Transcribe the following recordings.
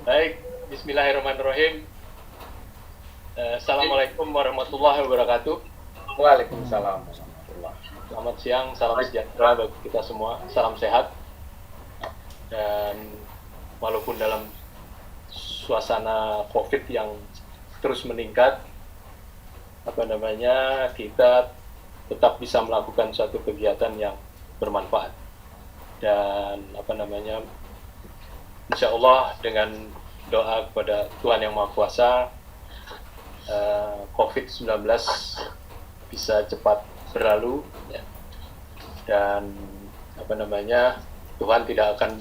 Baik, Bismillahirrahmanirrahim. Assalamualaikum warahmatullahi wabarakatuh. Waalaikumsalam warahmatullahi. Selamat siang, salam sejahtera bagi kita semua, salam sehat. Dan walaupun dalam suasana COVID yang terus meningkat, kita tetap bisa melakukan suatu kegiatan yang bermanfaat. Dan insya Allah dengan doa kepada Tuhan Yang Maha Kuasa, COVID-19 bisa cepat berlalu, ya. Dan Tuhan tidak akan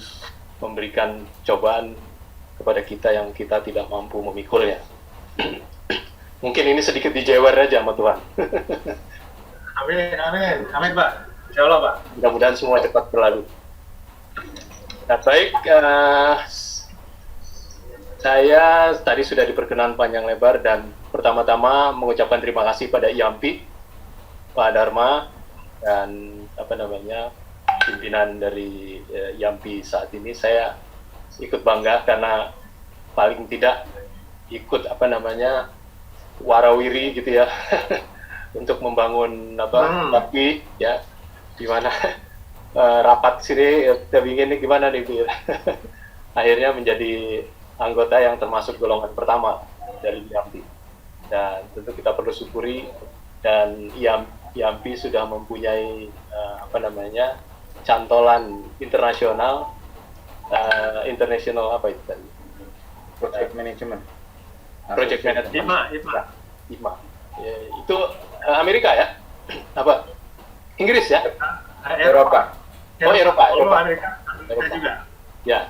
memberikan cobaan kepada kita yang kita tidak mampu memikulnya. Mungkin ini sedikit dijewer aja sama Tuhan. Amin Pak. Insya Allah Pak. Mudah-mudahan semua cepat berlalu. Nah, baik, saya tadi sudah diperkenalan panjang lebar dan pertama-tama mengucapkan terima kasih pada IAMPI, Pak Dharma, dan pimpinan dari IAMPI saat ini. Saya ikut bangga karena paling tidak ikut warawiri gitu ya untuk membangun IAMPI ya, di mana rapat sini kita ingin gimana nih akhirnya menjadi anggota yang termasuk golongan pertama dari IAMPI, dan tentu kita perlu syukuri. Dan IAMPI sudah mempunyai cantolan internasional, Project Management. IMA. Ya, itu Amerika ya? Apa? Inggris ya? Eropa. Eropa. Amerika juga. Ya,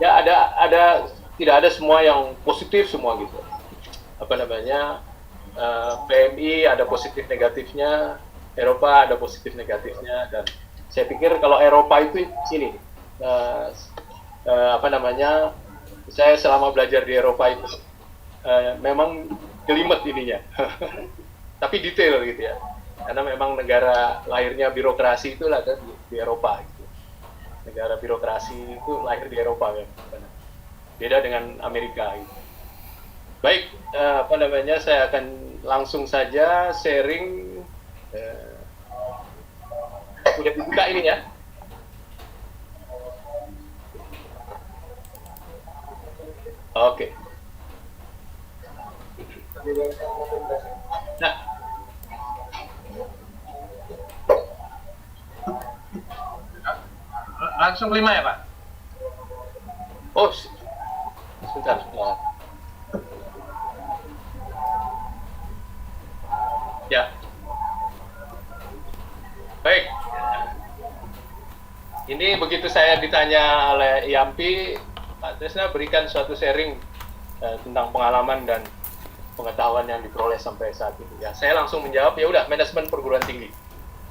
ada tidak ada semua yang positif semua gitu. PMI ada positif negatifnya, Eropa ada positif negatifnya, dan saya pikir kalau Eropa itu ini saya selama belajar di Eropa itu memang jelimet ininya, tapi detail gitu ya. Karena memang negara lahirnya birokrasi itu ada di Eropa gitu. Negara birokrasi itu lahir di Eropa ya. Beda dengan Amerika gitu. Baik, saya akan langsung saja sharing. Udah dibuka ini ya. Oke. Nah, Langsung 5 ya Pak? oh, sebentar. Ya. Baik. Ini begitu saya ditanya oleh IAMPI, Pak Tresna berikan suatu sharing tentang pengalaman dan pengetahuan yang diperoleh sampai saat ini. Ya, saya langsung menjawab, ya udah, manajemen perguruan tinggi.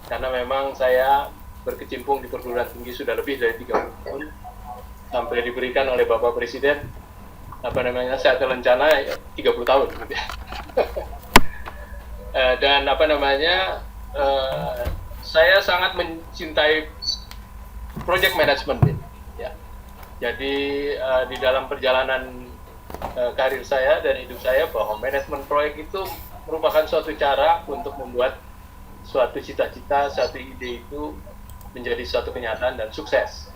Karena memang saya berkecimpung di perguruan tinggi sudah lebih dari 30 tahun, sampai diberikan oleh Bapak Presiden saya terencana 30 tahun gitu ya. Dan saya sangat mencintai project management ya. Jadi di dalam perjalanan karir saya dan hidup saya, bahwa manajemen proyek itu merupakan suatu cara untuk membuat suatu cita-cita, suatu ide itu menjadi suatu kenyataan dan sukses.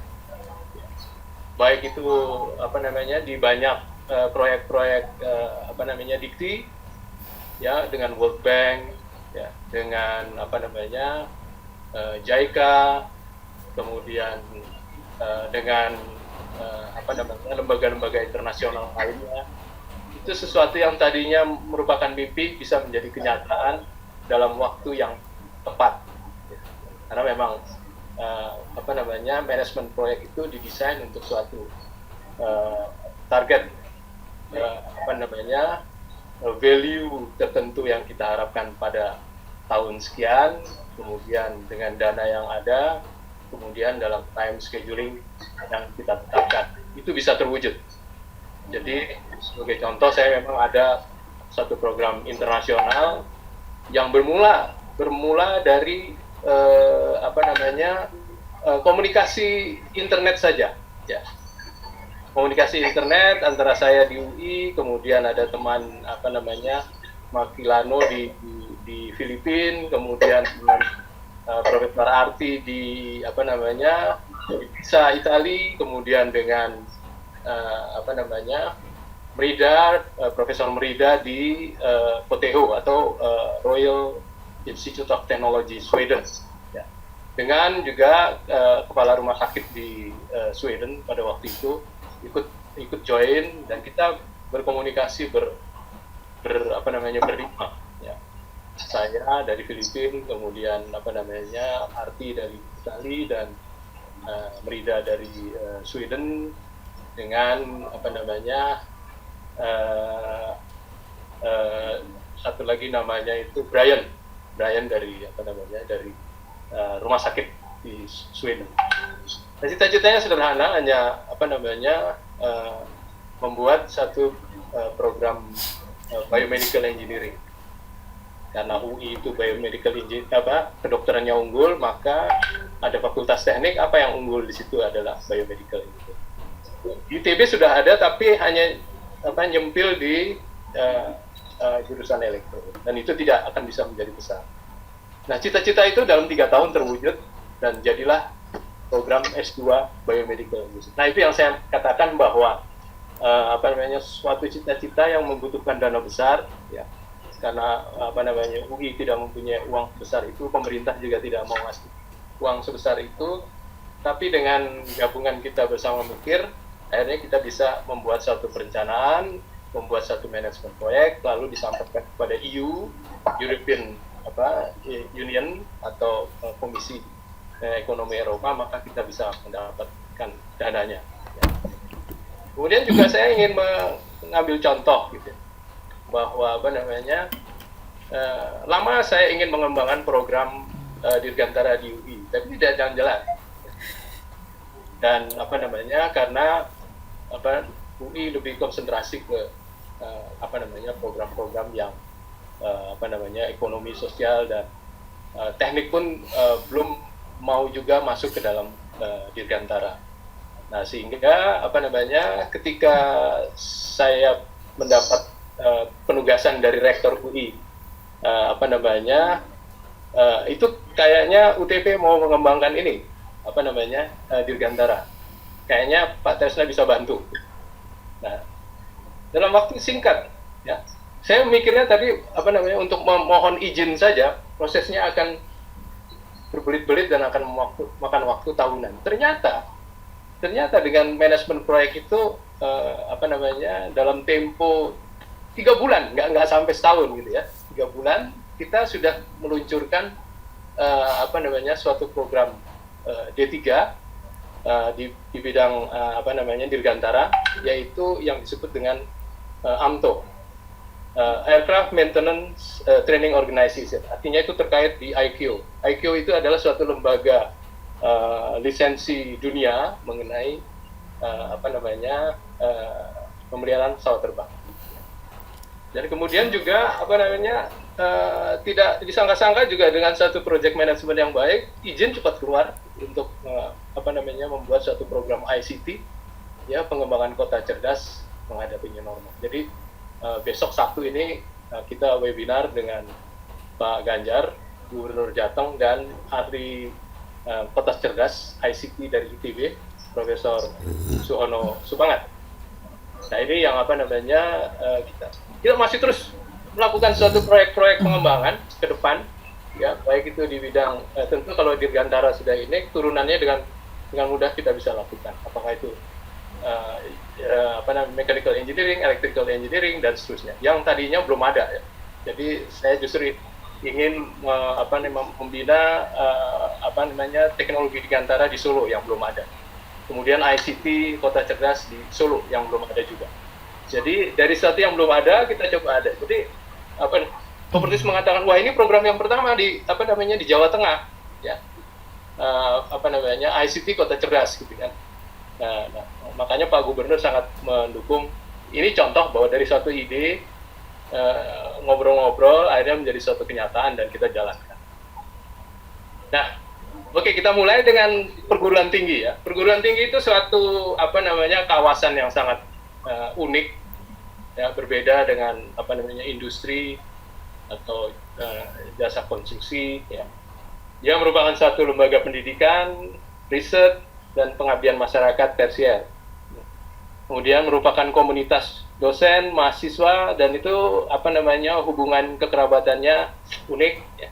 Baik itu di banyak proyek-proyek dikti ya, dengan World Bank ya, dengan JICA, kemudian dengan lembaga-lembaga internasional lainnya. Itu sesuatu yang tadinya merupakan mimpi bisa menjadi kenyataan dalam waktu yang tepat. Karena memang manajemen proyek itu didesain untuk suatu target value tertentu yang kita harapkan pada tahun sekian, kemudian dengan dana yang ada, kemudian dalam time scheduling yang kita tetapkan, itu bisa terwujud. Jadi sebagai contoh, saya memang ada satu program internasional yang bermula dari komunikasi internet saja ya. komunikasi internet antara saya di UI, kemudian ada teman Makilano di Filipina, kemudian dengan Profesor Arti di di Pisa, Itali, kemudian dengan Merida, Profesor Merida di Poteho atau Royal Institute of Technology Sweden, ya. Dengan juga kepala rumah sakit di Sweden pada waktu itu ikut join, dan kita berkomunikasi berlima, ya. Saya dari Filipina, kemudian Arti dari Itali, dan Merida dari Sweden, dengan satu lagi namanya itu Brian dari dari rumah sakit di Sweden. Nah, cita-citanya sederhana, hanya membuat satu program biomedical engineering. Karena UI itu biomedical engineering, kedokterannya unggul, maka ada fakultas teknik, apa yang unggul di situ adalah biomedical engineering. Di ITB sudah ada, tapi hanya nyempil di jurusan elektro, dan itu tidak akan bisa menjadi besar. Nah, cita-cita itu dalam 3 tahun terwujud, dan jadilah program S2 Biomedical Engineering. Nah, itu yang saya katakan bahwa suatu cita-cita yang membutuhkan dana besar, ya, karena UI tidak mempunyai uang besar itu, pemerintah juga tidak mau ngasih uang sebesar itu, tapi dengan gabungan kita bersama mikir, akhirnya kita bisa membuat satu perencanaan, membuat satu manajemen proyek, lalu disampaikan kepada EU, European Union atau Komisi Ekonomi Eropa, maka kita bisa mendapatkan dananya. Ya. Kemudian juga saya ingin mengambil contoh, gitu, bahwa lama saya ingin mengembangkan program Dirgantara di UI, tapi tidak jalan-jalan. Dan karena UI lebih konsentrasi ke program-program yang ekonomi sosial, dan teknik pun belum mau juga masuk ke dalam Dirgantara. Nah, sehingga ketika saya mendapat penugasan dari rektor UI, itu kayaknya UTP mau mengembangkan ini Dirgantara. Kayaknya Pak Tresna bisa bantu. Nah, dalam waktu singkat, ya, saya mikirnya tadi untuk memohon izin saja prosesnya akan berbelit-belit dan akan makan waktu tahunan. Ternyata dengan manajemen proyek itu dalam tempo 3 bulan, nggak sampai setahun gitu ya, 3 bulan kita sudah meluncurkan suatu program D3 di bidang Dirgantara, yaitu yang disebut dengan AMTO, Aircraft Maintenance Training Organization. Artinya itu terkait di ICAO. ICAO itu adalah suatu lembaga lisensi dunia mengenai pemeliharaan pesawat terbang. Dan kemudian juga tidak disangka-sangka juga dengan satu project management yang baik, izin cepat keluar untuk membuat suatu program ICT, ya, pengembangan kota cerdas menghadapi new normal. Jadi besok Sabtu ini kita webinar dengan Pak Ganjar, Gubernur Jateng, dan ahli kota cerdas ICT dari ITB, Profesor Suhono Subangat. Nah, ini yang kita masih terus melakukan suatu proyek-proyek pengembangan ke depan, ya, baik itu di bidang tentu kalau Dirgantara sudah ini, turunannya dengan mudah kita bisa lakukan, apakah itu mechanical engineering, electrical engineering, dan seterusnya yang tadinya belum ada, ya. Jadi saya justru ingin membina teknologi Dirgantara di Solo yang belum ada, kemudian ICT kota cerdas di Solo yang belum ada juga. Jadi dari sesuatu yang belum ada kita coba ada. Jadi Kopertis mengatakan, wah, ini program yang pertama di di Jawa Tengah, ya, ICT kota cerdas, gitu kan. Nah, makanya Pak Gubernur sangat mendukung. Ini contoh bahwa dari suatu ide ngobrol-ngobrol akhirnya menjadi suatu kenyataan dan kita jalankan. Nah, Oke, kita mulai dengan perguruan tinggi ya. Perguruan tinggi itu suatu kawasan yang sangat unik ya, berbeda dengan industri atau jasa konsumsi ya. Dia merupakan satu lembaga pendidikan, riset dan pengabdian masyarakat tersier. Kemudian merupakan komunitas dosen, mahasiswa, dan itu hubungan kekerabatannya unik ya.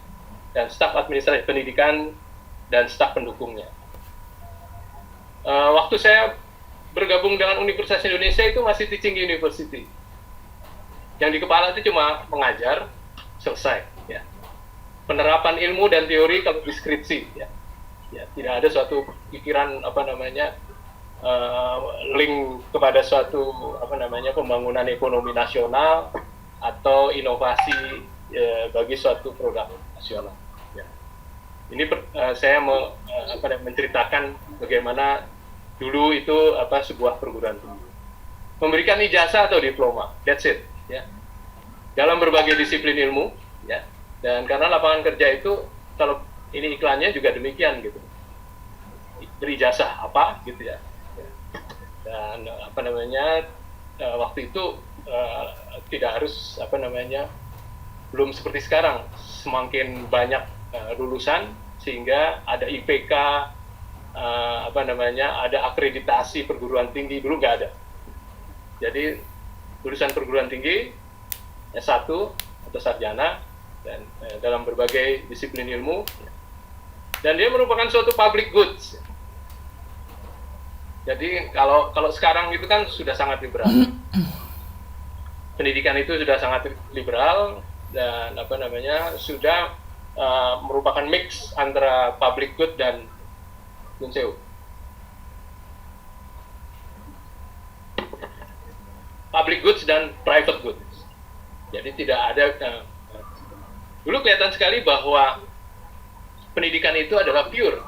Dan staf administrasi pendidikan dan staf pendukungnya. Waktu saya bergabung dengan Universitas Indonesia itu masih teaching university. Yang di kepala itu cuma mengajar, selesai. Ya. Penerapan ilmu dan teori kalau deskripsi. Ya. Ya, tidak ada suatu pikiran link kepada suatu pembangunan ekonomi nasional atau inovasi bagi suatu produk nasional. Ini saya mau menceritakan bagaimana dulu itu sebuah perguruan tinggi memberikan ijazah atau diploma, that's it ya, dalam berbagai disiplin ilmu ya. Dan karena lapangan kerja itu kalau ini iklannya juga demikian gitu, berijazah apa gitu ya. Dan waktu itu tidak harus belum seperti sekarang semakin banyak lulusan sehingga ada IPK, ada akreditasi perguruan tinggi, dulu nggak ada. Jadi lulusan perguruan tinggi S1 atau sarjana dan dalam berbagai disiplin ilmu, dan dia merupakan suatu public goods. Jadi kalau sekarang itu kan sudah sangat liberal, pendidikan itu sudah sangat liberal dan sudah merupakan mix antara public good dan public goods dan private goods. Jadi tidak ada dulu kelihatan sekali bahwa pendidikan itu adalah pure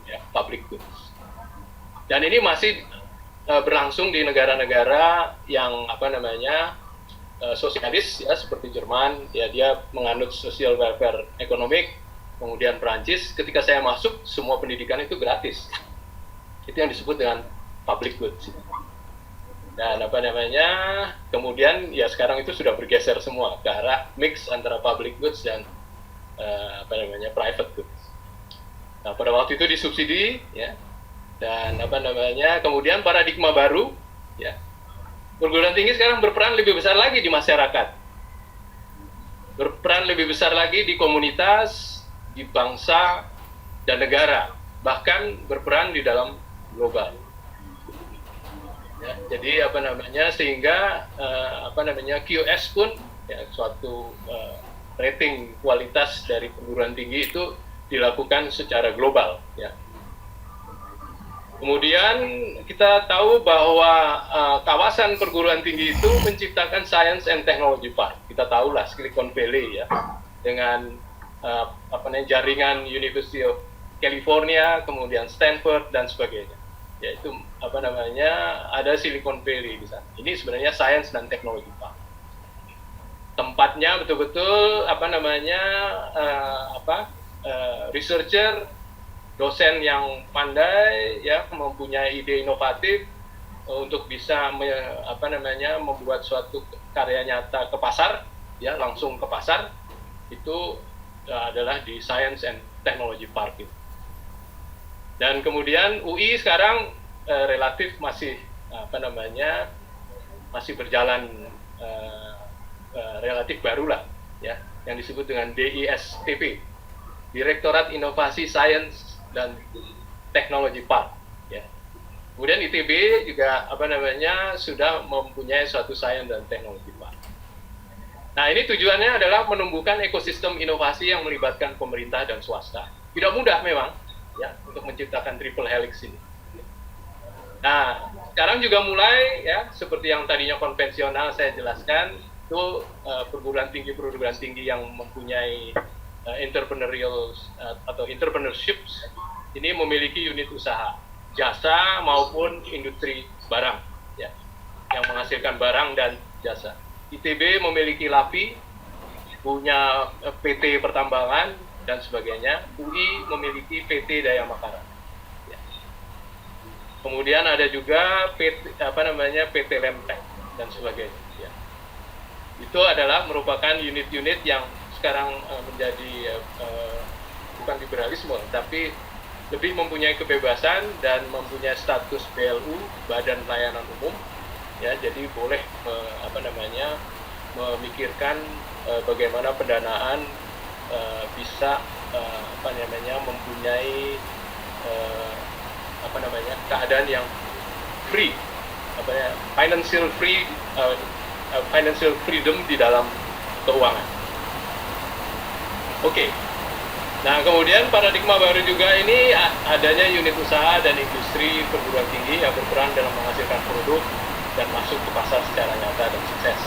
ya, public goods. Dan ini masih berlangsung di negara-negara yang sosialis ya, seperti Jerman ya, dia menganut social welfare economic. Kemudian Perancis, ketika saya masuk semua pendidikan itu gratis. Itu yang disebut dengan public goods. Dan kemudian ya sekarang itu sudah bergeser semua ke arah mix antara public goods dan private goods. Nah, pada waktu itu disubsidi ya. Dan kemudian paradigma baru ya. Perguruan tinggi sekarang berperan lebih besar lagi di masyarakat, berperan lebih besar lagi di komunitas, di bangsa dan negara, bahkan berperan di dalam global. Ya, jadi sehingga QS pun ya, suatu rating kualitas dari perguruan tinggi itu dilakukan secara global. Ya. Kemudian kita tahu bahwa kawasan perguruan tinggi itu menciptakan Science and Technology Park. Kita tahulah Silicon Valley ya, dengan jaringan University of California, kemudian Stanford dan sebagainya. Yaitu ada Silicon Valley di sana. Ini sebenarnya Science dan Technology Park. Tempatnya betul-betul researcher, dosen yang pandai ya, mempunyai ide inovatif untuk bisa membuat suatu karya nyata ke pasar ya, langsung ke pasar, itu adalah di Science and Technology Park itu. Dan kemudian UI sekarang relatif masih masih berjalan relatif barulah ya, yang disebut dengan DISTP, Direktorat Inovasi Sains dan Teknologi Park ya. Kemudian ITB juga sudah mempunyai suatu sains dan teknologi park. Nah, ini tujuannya adalah menumbuhkan ekosistem inovasi yang melibatkan pemerintah dan swasta. Tidak mudah memang ya untuk menciptakan triple helix ini. Nah, sekarang juga mulai ya, seperti yang tadinya konvensional saya jelaskan, itu perguruan tinggi yang mempunyai entrepreneurial atau entrepreneurship ini memiliki unit usaha jasa maupun industri barang ya, yang menghasilkan barang dan jasa. ITB memiliki LAPI, punya PT pertambangan, dan sebagainya. UI memiliki PT Daya Makaram. Ya. Kemudian ada juga PT Lemtek dan sebagainya. Ya. Itu adalah merupakan unit-unit yang sekarang menjadi bukan liberalisme, tapi lebih mempunyai kebebasan dan mempunyai status BLU, Badan Pelayanan Umum. Ya, jadi boleh memikirkan bagaimana pendanaan bisa mempunyai keadaan yang free, financial freedom di dalam keuangan. Oke. Nah, kemudian paradigma baru juga ini adanya unit usaha dan industri perguruan tinggi yang berperan dalam menghasilkan produk dan masuk ke pasar secara nyata dan sukses.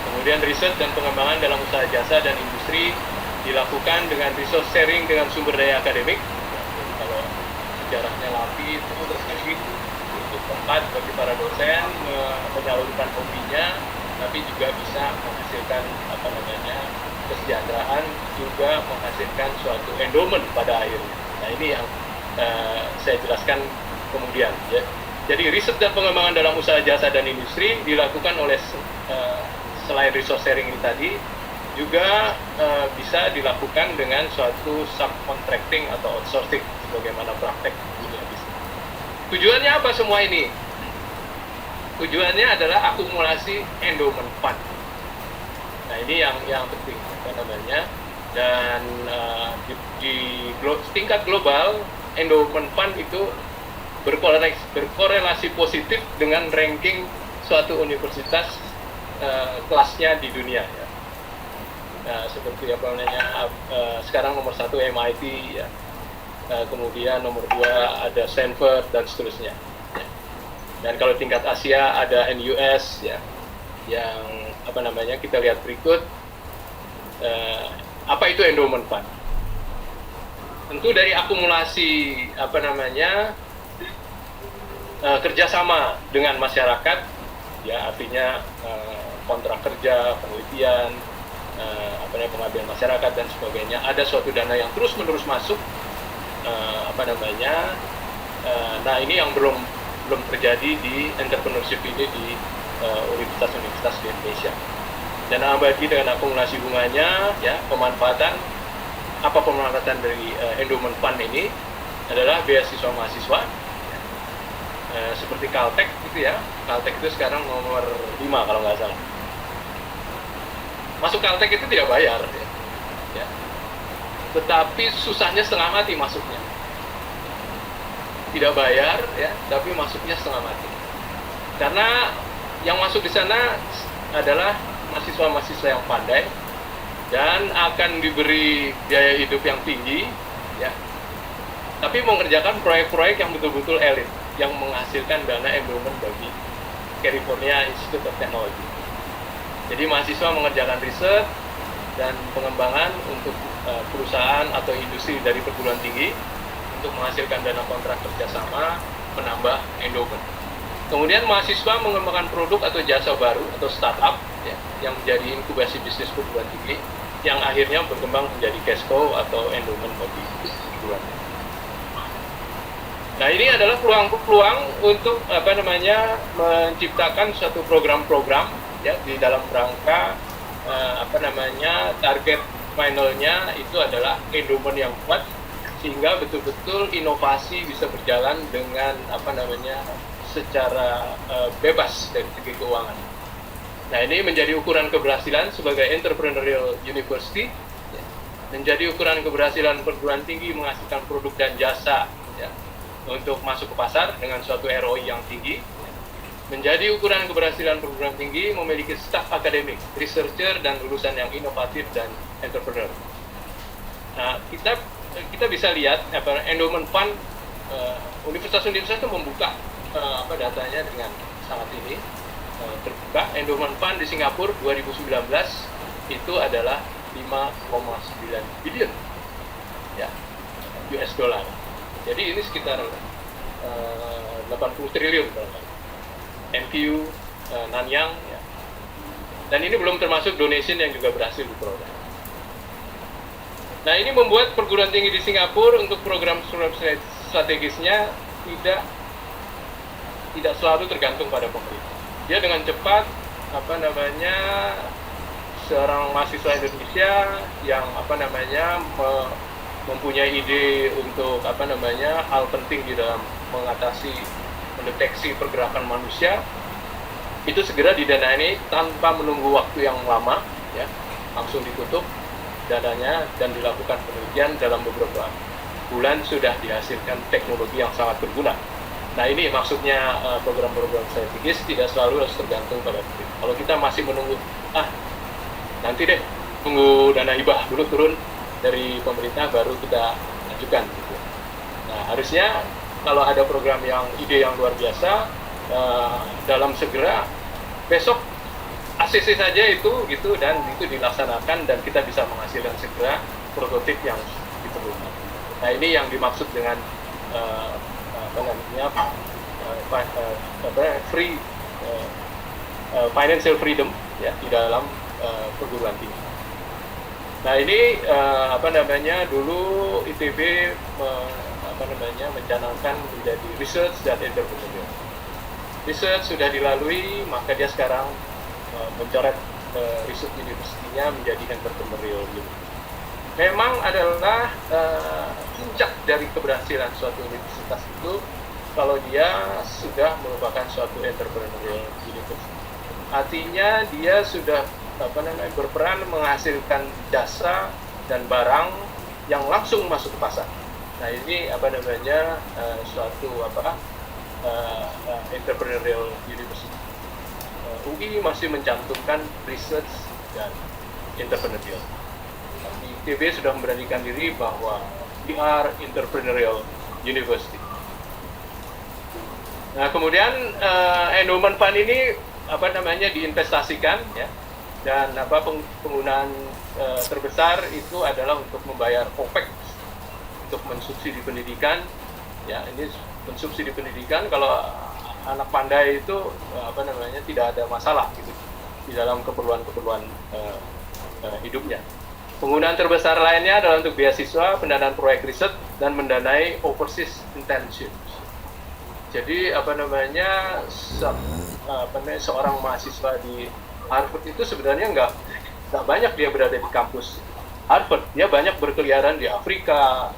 Kemudian riset dan pengembangan dalam usaha jasa dan industri dilakukan dengan resource sharing dengan sumber daya akademik. Jadi kalau sejarahnya LAPI itu terjadi untuk tempat bagi para dosen menyalurkan hobinya, tapi juga bisa menghasilkan kesejahteraan, juga menghasilkan suatu endowment pada akhirnya. Nah, ini yang saya jelaskan kemudian. Ya. Jadi riset dan pengembangan dalam usaha jasa dan industri dilakukan oleh selain resource sharing ini tadi, juga bisa dilakukan dengan suatu subcontracting atau outsourcing sebagaimana praktek dunia bisnis. Tujuannya apa semua ini? Tujuannya adalah akumulasi endowment fund. Nah, ini yang penting dan di tingkat global endowment fund itu berkorelasi positif dengan ranking suatu universitas kelasnya di dunia. Ya. Nah, seperti sekarang nomor 1 MIT, ya. Kemudian nomor 2 ada Stanford dan seterusnya. Ya. Dan kalau tingkat Asia ada NUS, ya, yang kita lihat berikut. Apa itu endowment fund? Tentu dari akumulasi kerjasama dengan masyarakat, ya, artinya kontrak kerja, penelitian, pengabdian masyarakat dan sebagainya. Ada suatu dana yang terus-menerus masuk, nah ini yang belum terjadi di entrepreneurship ini di universitas-universitas di Indonesia. Dan abadi dengan akumulasi bunganya, ya, pemanfaatan dari endowment fund ini adalah beasiswa mahasiswa, seperti Caltech gitu ya. Caltech itu sekarang nomor 5 kalau nggak salah. Masuk Caltech itu tidak bayar, ya. Tetapi susahnya setengah mati masuknya. Tidak bayar, ya, tapi masuknya setengah mati. Karena yang masuk di sana adalah mahasiswa-mahasiswa yang pandai dan akan diberi biaya hidup yang tinggi, ya. Tapi mengerjakan proyek-proyek yang betul-betul elit, yang menghasilkan dana endowment bagi California Institute of Technology. Jadi mahasiswa mengerjakan riset dan pengembangan untuk perusahaan atau industri dari perguruan tinggi untuk menghasilkan dana kontrak kerjasama, menambah endowment. Kemudian mahasiswa mengembangkan produk atau jasa baru atau startup, ya, yang menjadi inkubasi bisnis perguruan tinggi yang akhirnya berkembang menjadi cash cow atau endowment bagi perguruan tinggi. Nah, ini adalah peluang-peluang untuk menciptakan suatu program-program, ya, di dalam rangka target finalnya itu adalah endowment yang kuat sehingga betul-betul inovasi bisa berjalan dengan secara bebas dari segi keuangan. Nah, ini menjadi ukuran keberhasilan sebagai entrepreneurial university, ya. Menjadi ukuran keberhasilan perguruan tinggi menghasilkan produk dan jasa, ya, untuk masuk ke pasar dengan suatu ROI yang tinggi. Menjadi ukuran keberhasilan perguruan tinggi memiliki staf akademik, researcher, dan lulusan yang inovatif dan entrepreneur. Nah, kita bisa lihat endowment fund, universitas-universitas itu membuka datanya dengan sangat ini terbuka. Endowment fund di Singapura 2019 itu adalah 5,9 billion, ya, US dollar. Jadi ini sekitar 80 triliun NQ, Nanyang, ya. Dan ini belum termasuk donation yang juga berhasil diperoleh. Nah, ini membuat perguruan tinggi di Singapura untuk program strategisnya tidak selalu tergantung pada pemerintah. Dia dengan cepat seorang mahasiswa Indonesia yang mempunyai ide untuk hal penting di dalam mendeteksi pergerakan manusia, itu segera didanai tanpa menunggu waktu yang lama, ya, langsung ditutup dananya dan dilakukan penelitian. Dalam beberapa bulan sudah dihasilkan teknologi yang sangat berguna. Nah, ini maksudnya program-program strategis tidak selalu harus tergantung pada pemerintah. Kalau kita masih menunggu, nanti deh, tunggu dana hibah dulu turun dari pemerintah baru kita ajukan. Gitu. Nah, harusnya kalau ada program ide yang luar biasa, dalam segera besok ACC saja itu gitu, dan itu dilaksanakan dan kita bisa menghasilkan segera prototip yang diperlukan. Nah, ini yang dimaksud dengan financial freedom, ya, di dalam perguruan tinggi. Nah, ini dulu ITB mencanangkan menjadi research dan entrepreneurial. Research sudah dilalui, maka dia sekarang mencoret research university-nya menjadi entrepreneurial university. Memang adalah puncak dari keberhasilan suatu universitas itu kalau dia sudah merupakan suatu entrepreneurial university. Artinya dia sudah berperan menghasilkan jasa dan barang yang langsung masuk ke pasar. Nah, ini suatu entrepreneurial university. UI masih mencantumkan research dan entrepreneurial. Tapi ITB sudah memberanikan diri bahwa we are entrepreneurial university. Nah, kemudian endowment fund ini diinvestasikan, ya, dan penggunaan terbesar itu adalah untuk membayar OPEX, untuk mensubsidi pendidikan. Ya, ini mensubsidi pendidikan kalau anak pandai itu tidak ada masalah gitu di dalam keperluan hidupnya. Penggunaan terbesar lainnya adalah untuk beasiswa, pendanaan proyek riset, dan mendanai overseas internships. Jadi seorang mahasiswa di Harvard itu sebenarnya nggak banyak dia berada di kampus Harvard. Dia banyak berkeliaran di Afrika,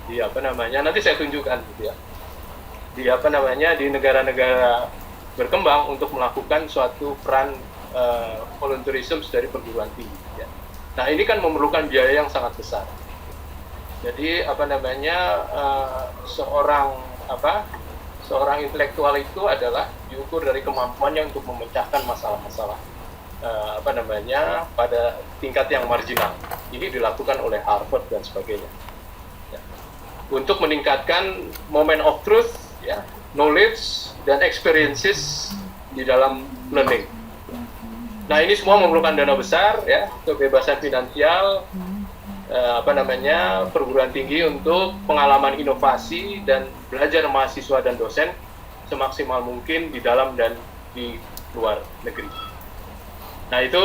di nanti saya tunjukkan gitu ya. Di di negara-negara berkembang untuk melakukan suatu peran volunteerism dari perguruan tinggi, ya. Nah, ini kan memerlukan biaya yang sangat besar. Jadi seorang intelektual itu adalah diukur dari kemampuannya untuk memecahkan masalah-masalah pada tingkat yang marginal. Ini dilakukan oleh Harvard dan sebagainya, ya. Untuk meningkatkan moment of truth, ya, knowledge dan experiences di dalam learning. Nah, ini semua memerlukan dana besar, ya, kebebasan finansial, perguruan tinggi untuk pengalaman inovasi dan belajar mahasiswa dan dosen semaksimal mungkin di dalam dan di luar negeri. Nah, itu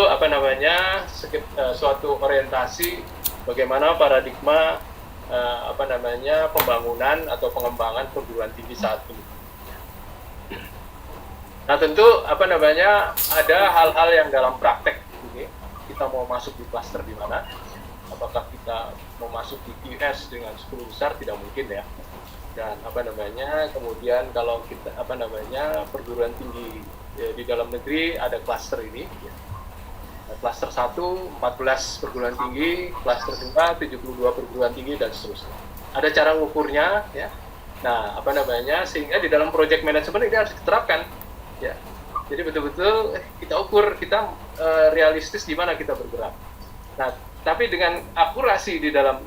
suatu orientasi bagaimana paradigma pembangunan atau pengembangan perguruan tinggi saat ini. Nah, tentu ada hal-hal yang dalam praktek ini kita mau masuk di klaster di mana. Apakah kita mau masuk di US dengan 10 besar? Tidak mungkin, ya. Dan kemudian kalau kita perguruan tinggi di dalam negeri ada klaster ini, ya. Klaster 1 14 perguruan tinggi, klaster 2 72 perguruan tinggi, dan seterusnya. Ada cara mengukurnya, ya. Nah, sehingga di dalam project management ini harus diterapkan, ya. Jadi betul-betul kita ukur, kita realistis di mana kita bergerak. Nah, tapi dengan akurasi di dalam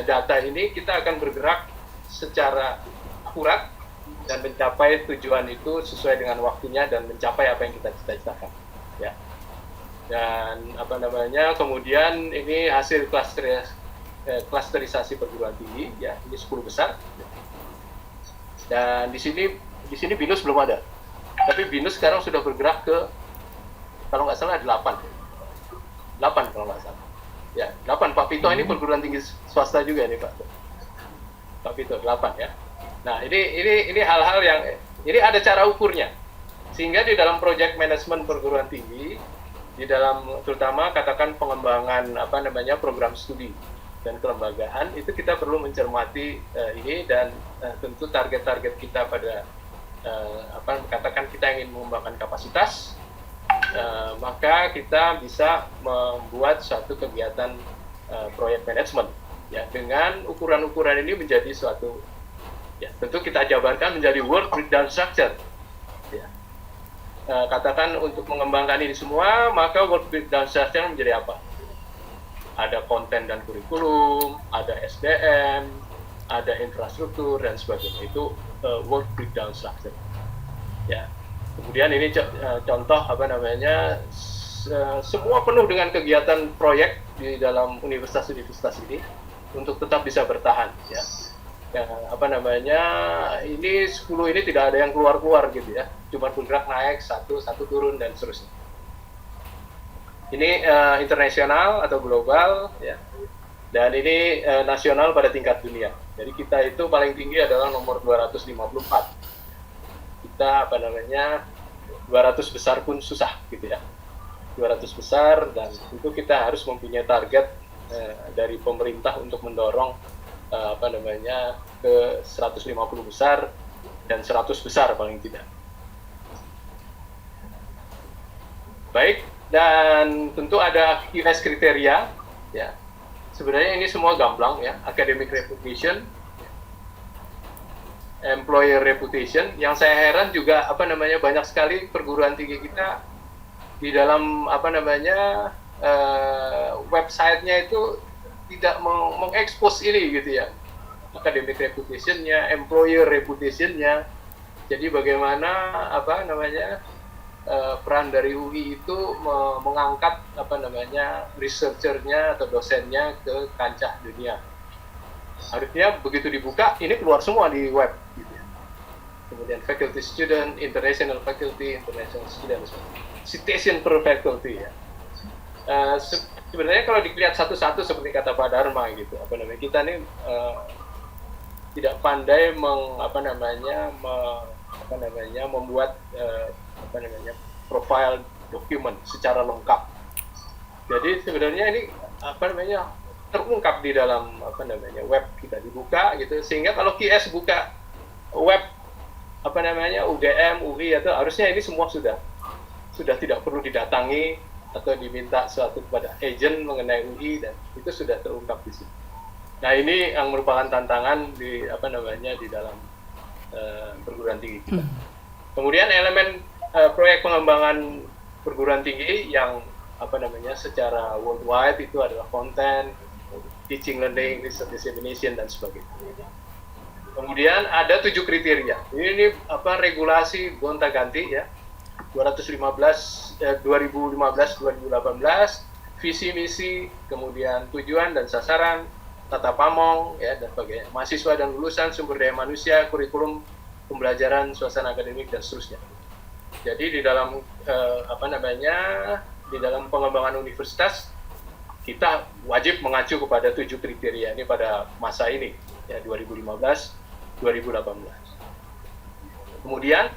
data ini, kita akan bergerak secara akurat dan mencapai tujuan itu sesuai dengan waktunya dan mencapai apa yang kita cita-citakan, ya. Dan kemudian ini hasil klasterisasi perguruan tinggi, ya, ini 10 besar. Dan di sini BINUS belum ada. Tapi BINUS sekarang sudah bergerak ke, kalau nggak salah, 8 kalau nggak salah. Ya, 8. Pak Pito ini perguruan tinggi swasta juga nih Pak. Pak Pito 8 ya. Nah, ini hal-hal yang ini ada cara ukurnya. Sehingga di dalam project management perguruan tinggi, di dalam terutama katakan pengembangan program studi dan kelembagaan, itu kita perlu mencermati ini, dan tentu target-target kita pada katakan kita ingin mengembangkan kapasitas, maka kita bisa membuat suatu kegiatan proyek manajemen ya, dengan ukuran-ukuran ini menjadi suatu ya, tentu kita jabarkan menjadi work breakdown structure ya. Katakan untuk mengembangkan ini semua, maka work breakdown structure menjadi apa? Ada konten dan kurikulum, ada SDM, ada infrastruktur dan sebagainya. Itu work breakdown structure ya. Kemudian ini contoh semua penuh dengan kegiatan proyek di dalam universitas-universitas ini untuk tetap bisa bertahan ya. Ini 10 ini tidak ada yang keluar-keluar gitu ya. Cuma bergerak naik, satu turun dan seterusnya. Ini internasional atau global ya. Dan ini nasional pada tingkat dunia. Jadi kita itu paling tinggi adalah nomor 254. Kita 200 besar pun susah gitu ya, 200 besar, dan tentu kita harus mempunyai target dari pemerintah untuk mendorong ke 150 besar dan 100 besar paling tidak. Baik, dan tentu ada QS kriteria ya. Sebenarnya ini semua gamblang ya, academic reputation, employer reputation. Yang saya heran juga banyak sekali perguruan tinggi kita di dalam website-nya itu tidak mengekspos ini gitu ya, academic reputation-nya, employer reputation-nya. Jadi bagaimana peran dari UI itu mengangkat researcher-nya atau dosennya ke kancah dunia. Harusnya begitu dibuka, ini keluar semua di web gitu ya. Kemudian faculty student, international faculty, international student, citation per faculty ya. Sebenarnya kalau dilihat satu-satu seperti kata Pak Dharma gitu, kita nih tidak pandai membuat profile dokumen secara lengkap. Jadi sebenarnya ini terungkap di dalam web kita dibuka gitu, sehingga kalau QS buka web UGM, UI atau harusnya ini semua sudah tidak perlu didatangi atau diminta suatu kepada agent mengenai UI, dan itu sudah terungkap di sini. Nah, ini yang merupakan tantangan di di dalam perguruan tinggi kita. Kemudian elemen proyek pengembangan perguruan tinggi yang secara worldwide itu adalah konten, teaching, learning, research dissemination dan sebagainya. Kemudian ada 7 kriteria. Ini regulasi gonta-ganti ya. 2015-2018, visi misi, kemudian tujuan dan sasaran, tata pamong ya dan sebagainya. Mahasiswa dan lulusan, sumber daya manusia, kurikulum pembelajaran, suasana akademik dan seterusnya. Jadi di dalam di dalam pengembangan universitas kita wajib mengacu kepada 7 kriteria ini pada masa ini ya, 2015-2018. Kemudian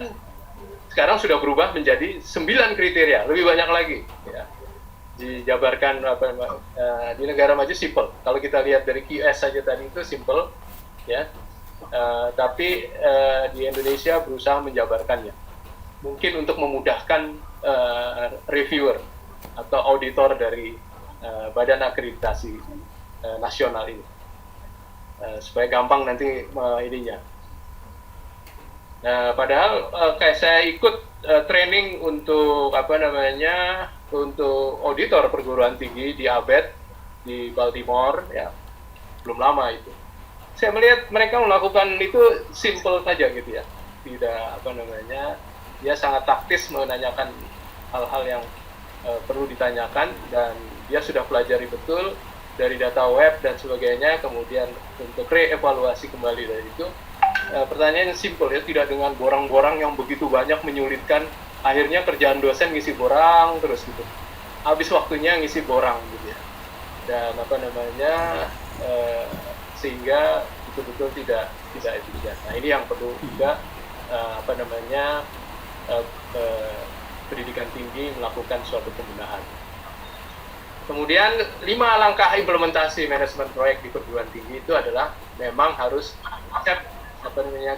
sekarang sudah berubah menjadi 9 kriteria, lebih banyak lagi ya. Dijabarkan di negara maju simple. Kalau kita lihat dari QS saja tadi itu simple ya. Tapi di Indonesia berusaha menjabarkannya. Mungkin untuk memudahkan reviewer atau auditor dari badan akreditasi nasional ini, supaya gampang nanti ininya. Nah, padahal kayak saya ikut training untuk untuk auditor perguruan tinggi di ABET di Baltimore ya, belum lama itu. Saya melihat mereka melakukan itu simple saja gitu ya, tidak dia sangat taktis menanyakan hal-hal yang perlu ditanyakan, dan dia sudah pelajari betul dari data web dan sebagainya. Kemudian untuk re-evaluasi kembali dari itu, pertanyaan yang simple ya, tidak dengan borang-borang yang begitu banyak menyulitkan. Akhirnya kerjaan dosen ngisi borang terus gitu, habis waktunya ngisi borang gitu ya. dan sehingga betul-betul tidak efisien. Nah, ini yang perlu juga pendidikan tinggi melakukan suatu pembenahan. Kemudian 5 langkah implementasi manajemen proyek di perguruan tinggi itu adalah memang harus set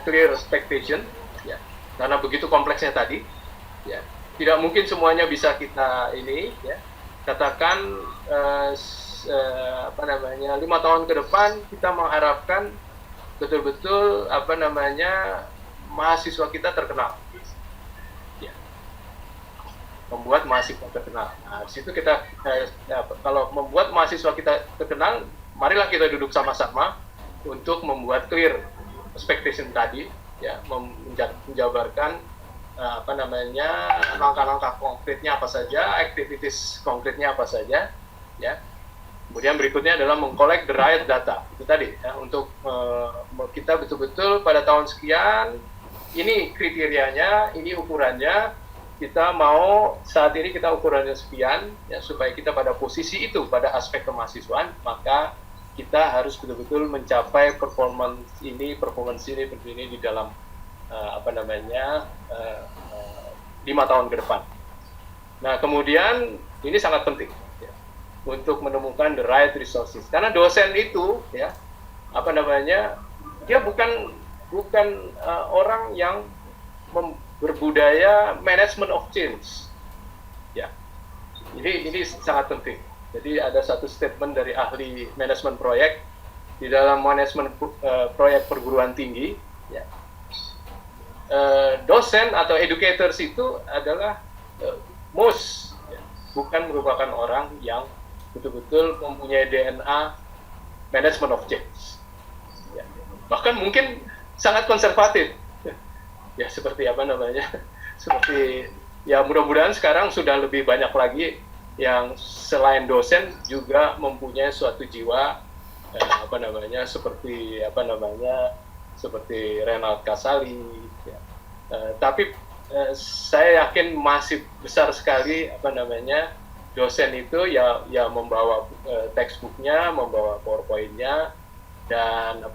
clear expectation, ya, karena begitu kompleksnya tadi, ya, tidak mungkin semuanya bisa kita katakan 5 tahun ke depan kita mengharapkan betul-betul mahasiswa kita terkenal. Membuat mahasiswa terkenal. Nah, di situ kita kalau membuat mahasiswa kita terkenal, marilah kita duduk sama-sama untuk membuat clear expectation tadi, ya, menjabarkan langkah-langkah konkretnya apa saja, activities konkretnya apa saja, ya. Kemudian berikutnya adalah mengkolek the right data. Itu tadi, ya, untuk kita betul-betul pada tahun sekian, ini kriterianya, ini ukurannya. Kita mau saat ini kita ukurannya sekian, ya, supaya kita pada posisi itu, pada aspek kemahasiswaan, maka kita harus betul-betul mencapai performance ini di dalam 5 tahun ke depan. Nah, kemudian ini sangat penting, ya, untuk menemukan the right resources, karena dosen itu, ya, dia bukan orang yang berbudaya management of change, ya. Ini sangat penting. Jadi ada satu statement dari ahli manajemen proyek di dalam manajemen proyek perguruan tinggi, ya. Dosen atau educators itu adalah bukan merupakan orang yang betul-betul mempunyai DNA management of change, ya. Bahkan mungkin sangat konservatif. Ya, seperti seperti, ya, mudah-mudahan sekarang sudah lebih banyak lagi yang selain dosen juga mempunyai suatu jiwa seperti Renald Kasali, ya. Tapi saya yakin masih besar sekali dosen itu ya membawa textbooknya, membawa PowerPoint-nya, dan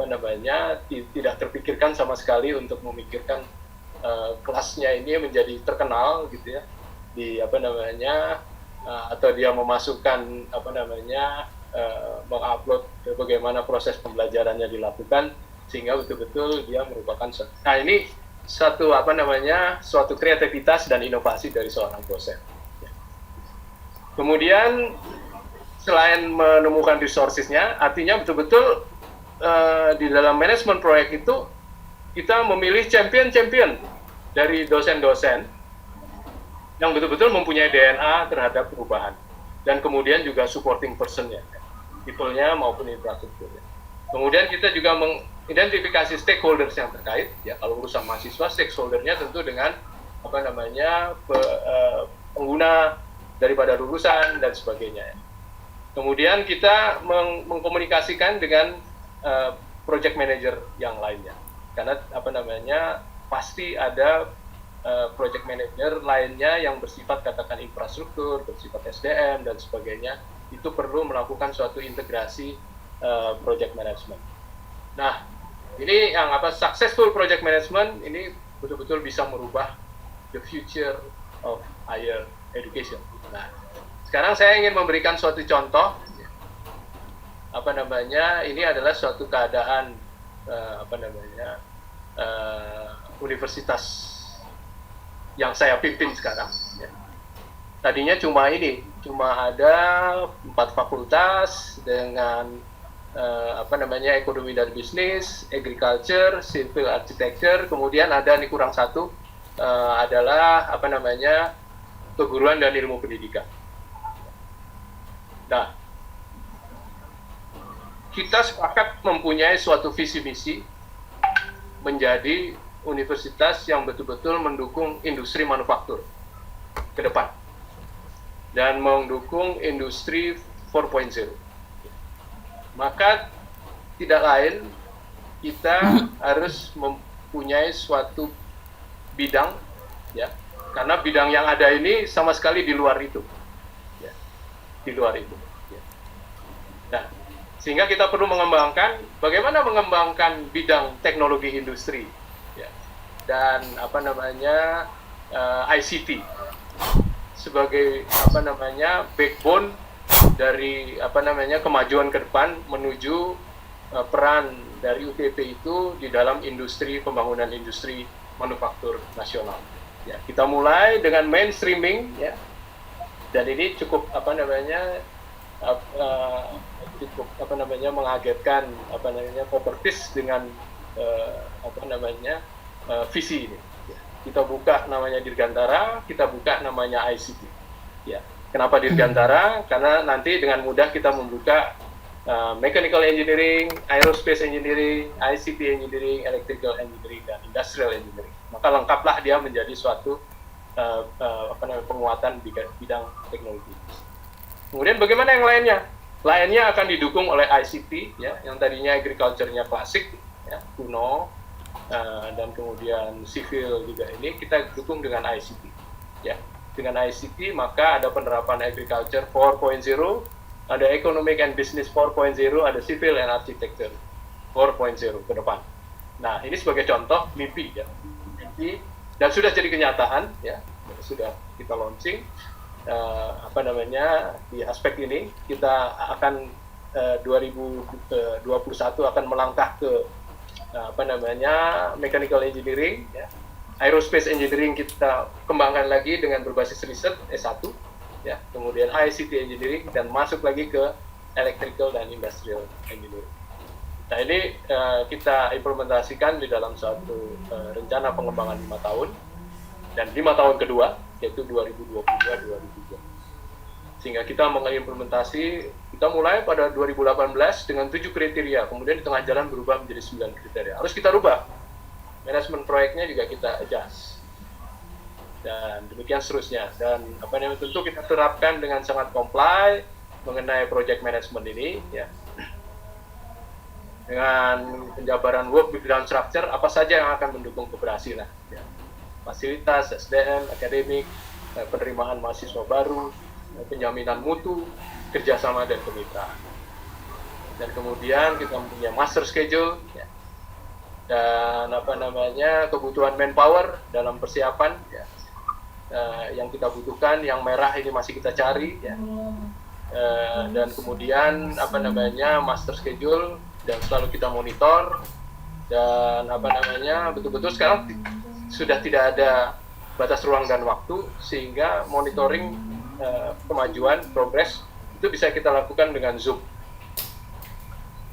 tidak terpikirkan sama sekali untuk memikirkan kelasnya ini menjadi terkenal, gitu ya, di atau dia memasukkan mengupload bagaimana proses pembelajarannya dilakukan sehingga betul-betul dia merupakan. Nah, ini suatu kreativitas dan inovasi dari seorang dosen. Kemudian selain menemukan resources-nya, artinya betul-betul di dalam manajemen proyek itu kita memilih champion dari dosen-dosen yang betul-betul mempunyai DNA terhadap perubahan, dan kemudian juga supporting person-nya, people-nya maupun infrastrukturnya. Kemudian kita juga mengidentifikasi stakeholders yang terkait, ya, kalau urusan mahasiswa, stakeholder-nya tentu dengan pengguna daripada lulusan dan sebagainya. Kemudian kita mengkomunikasikan dengan project manager yang lainnya, karena pasti ada project manager lainnya yang bersifat katakan infrastruktur, bersifat SDM dan sebagainya, itu perlu melakukan suatu integrasi project management. Nah, ini yang successful project management ini betul-betul bisa merubah the future of higher education. Nah, sekarang saya ingin memberikan suatu contoh, ini adalah suatu keadaan universitas yang saya pimpin sekarang, ya. Tadinya cuma ada 4 fakultas dengan ekonomi dan bisnis, agriculture, civil architecture, kemudian ada kurang satu adalah keguruan dan ilmu pendidikan. Nah, kita sepakat mempunyai suatu visi misi menjadi universitas yang betul-betul mendukung industri manufaktur ke depan dan mendukung industri 4.0. Maka tidak lain kita harus mempunyai suatu bidang, ya, karena bidang yang ada ini sama sekali di luar itu, ya, di luar itu. Ya. Nah, sehingga kita perlu mengembangkan bagaimana mengembangkan bidang teknologi industri, ya, dan ICT sebagai backbone dari kemajuan ke depan menuju peran dari UTP itu di dalam industri pembangunan industri manufaktur nasional. Ya, kita mulai dengan mainstreaming, ya, dan ini cukup mengagetkan properties dengan visi ini. Ya, kita buka namanya Dirgantara, kita buka namanya ICT. Ya, kenapa Dirgantara? Karena nanti dengan mudah kita membuka mechanical engineering, aerospace engineering, ICT engineering, electrical engineering, dan industrial engineering. Maka lengkaplah dia menjadi suatu penguatan bidang teknologi. Kemudian bagaimana yang lainnya? Lainnya akan didukung oleh ICT, ya, yang tadinya agriculture-nya klasik, ya, kuno, dan kemudian civil juga ini kita dukung dengan ICT. Ya, dengan ICT maka ada penerapan agriculture 4.0, ada economic and business 4.0, ada civil and architecture 4.0 ke depan. Nah, ini sebagai contoh mimpi, ya, mimpi, dan sudah jadi kenyataan, ya, sudah kita launching. Di aspek ini kita akan 2021 akan melangkah ke mechanical engineering, ya. Aerospace engineering kita kembangkan lagi dengan berbasis riset S1, ya, kemudian ICT engineering, dan masuk lagi ke electrical dan industrial engineering. Nah, ini kita implementasikan di dalam suatu rencana pengembangan 5 tahun, dan 5 tahun kedua, yaitu 2022-2023. Sehingga kita mengimplementasi, kita mulai pada 2018 dengan 7 kriteria, kemudian di tengah jalan berubah menjadi 9 kriteria. Harus kita rubah. Manajemen proyeknya juga kita adjust. Dan demikian seterusnya. Dan tentu kita terapkan dengan sangat comply mengenai project management ini, ya. Dengan penjabaran work breakdown structure, apa saja yang akan mendukung keberhasilan, ya. Fasilitas, SDM, akademik, penerimaan mahasiswa baru, penjaminan mutu, kerjasama dan kemitraan. Dan kemudian kita mempunyai master schedule, ya, dan kebutuhan manpower dalam persiapan, ya, yang kita butuhkan, yang merah ini masih kita cari, ya. Dan kemudian master schedule, dan selalu kita monitor, dan betul-betul sekarang sudah tidak ada batas ruang dan waktu, sehingga monitoring kemajuan progres itu bisa kita lakukan dengan Zoom